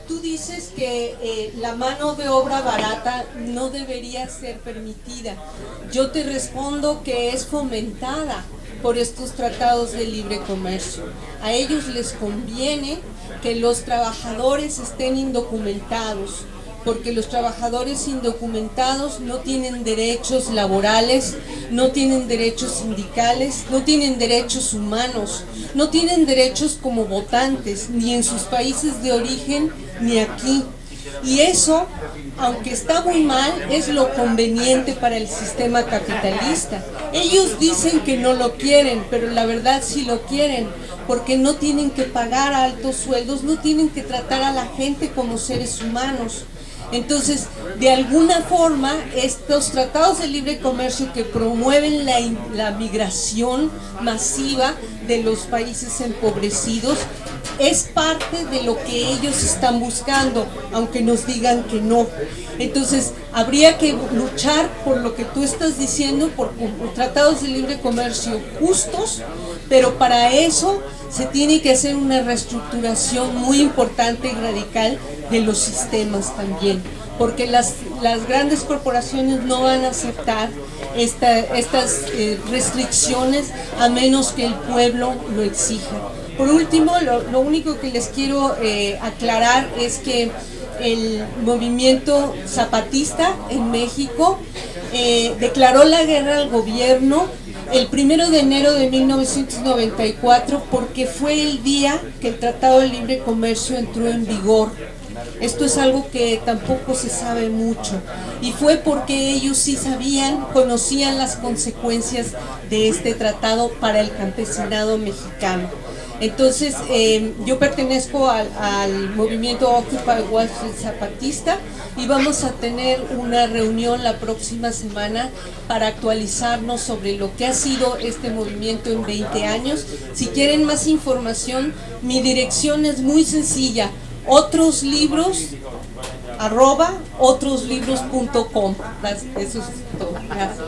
Tú dices que la mano de obra barata no debería ser permitida. Yo te respondo que es fomentada por estos tratados de libre comercio. A ellos les conviene que los trabajadores estén indocumentados, porque los trabajadores indocumentados no tienen derechos laborales, no tienen derechos sindicales, no tienen derechos humanos, no tienen derechos como votantes, ni en sus países de origen, ni aquí. Y eso, aunque está muy mal, es lo conveniente para el sistema capitalista. Ellos dicen que no lo quieren, pero la verdad sí lo quieren, porque no tienen que pagar altos sueldos, no tienen que tratar a la gente como seres humanos. Entonces, de alguna forma, estos tratados de libre comercio que promueven la migración masiva de los países empobrecidos es parte de lo que ellos están buscando, aunque nos digan que no. Entonces, habría que luchar por lo que tú estás diciendo, por tratados de libre comercio justos, pero para eso se tiene que hacer una reestructuración muy importante y radical de los sistemas también, porque las grandes corporaciones no van a aceptar estas restricciones a menos que el pueblo lo exija. Por último, lo único que les quiero aclarar es que el movimiento zapatista en México declaró la guerra al gobierno el 1 de enero de 1994 porque fue el día que el Tratado de Libre Comercio entró en vigor. Esto es algo que tampoco se sabe mucho y fue porque ellos sí conocían las consecuencias de este tratado para el campesinado mexicano. Entonces, yo pertenezco al movimiento Occupy Wall Street zapatista y vamos a tener una reunión la próxima semana para actualizarnos sobre lo que ha sido este movimiento en 20 años. Si quieren más información, mi dirección es muy sencilla, otroslibros@otroslibros.com. Eso es todo. Gracias.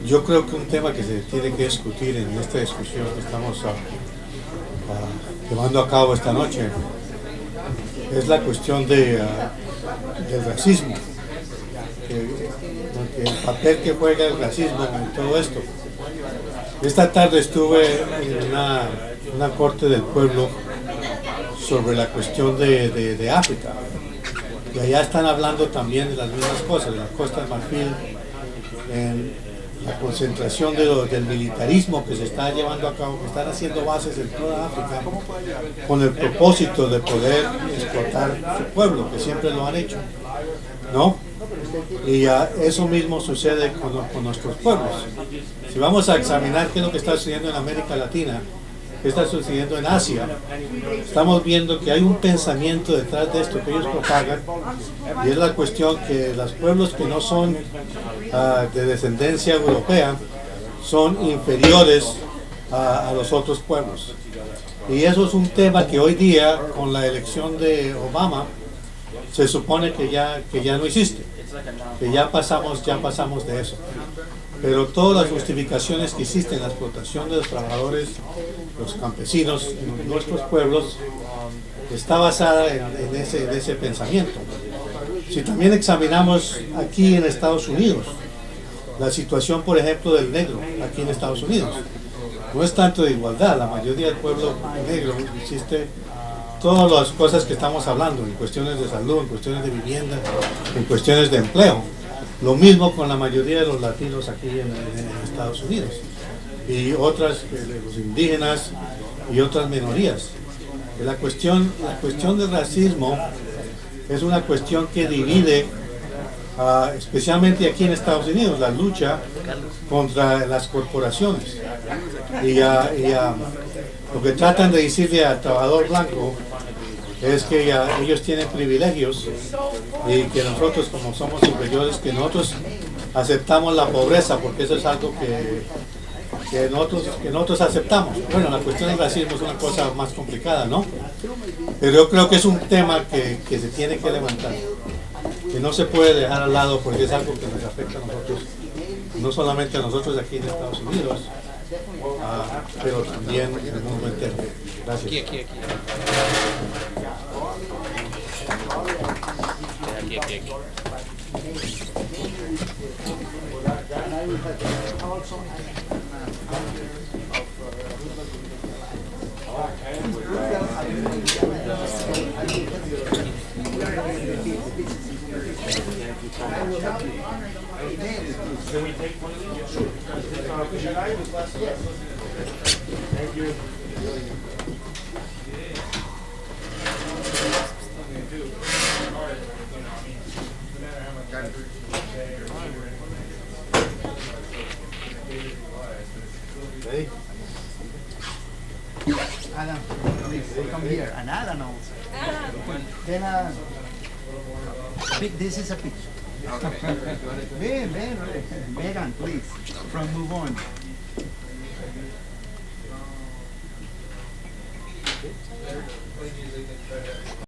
Yo creo que un tema que se tiene que discutir en esta discusión que estamos llevando a cabo esta noche es la cuestión del racismo, el papel que juega el racismo en todo esto. Esta tarde estuve en una corte del pueblo sobre la cuestión de África, y allá están hablando también de las mismas cosas, de la Costa de Marfil, en la concentración del militarismo que se está llevando a cabo, que están haciendo bases en toda África con el propósito de poder explotar su pueblo, que siempre lo han hecho, ¿no? Y eso mismo sucede con nuestros pueblos. Si vamos a examinar qué es lo que está sucediendo en América Latina, qué está sucediendo en Asia, estamos viendo que hay un pensamiento detrás de esto que ellos propagan, y es la cuestión que los pueblos que no son de descendencia europea son inferiores a los otros pueblos. Y eso es un tema que hoy día, con la elección de Obama, se supone que ya no existe, que ya pasamos de eso. Pero todas las justificaciones que existen, la explotación de los trabajadores, los campesinos en nuestros pueblos, está basada en ese pensamiento. Si también examinamos aquí en Estados Unidos, la situación, por ejemplo, del negro aquí en Estados Unidos, no es tanto de igualdad. La mayoría del pueblo negro existe todas las cosas que estamos hablando, en cuestiones de salud, en cuestiones de vivienda, en cuestiones de empleo. Lo mismo con la mayoría de los latinos aquí en Estados Unidos, y otras, los indígenas y otras minorías. La cuestión del racismo es una cuestión que divide, especialmente aquí en Estados Unidos, la lucha contra las corporaciones. Y lo que tratan de decirle al trabajador blanco es que ellos tienen privilegios y que nosotros, como somos superiores, que nosotros aceptamos la pobreza, porque eso es algo que nosotros aceptamos. Bueno, la cuestión del racismo es una cosa más complicada, ¿no? Pero yo creo que es un tema que se tiene que levantar, que no se puede dejar al lado, porque es algo que nos afecta a nosotros, no solamente a nosotros aquí en Estados Unidos, pero también en el mundo entero. Gracias. Aquí. Can we take one of these? Sure. Thank you. Ready? Adam, please come here. And Adam also. Then this is a picture. Ven, Megan, please. From Move On.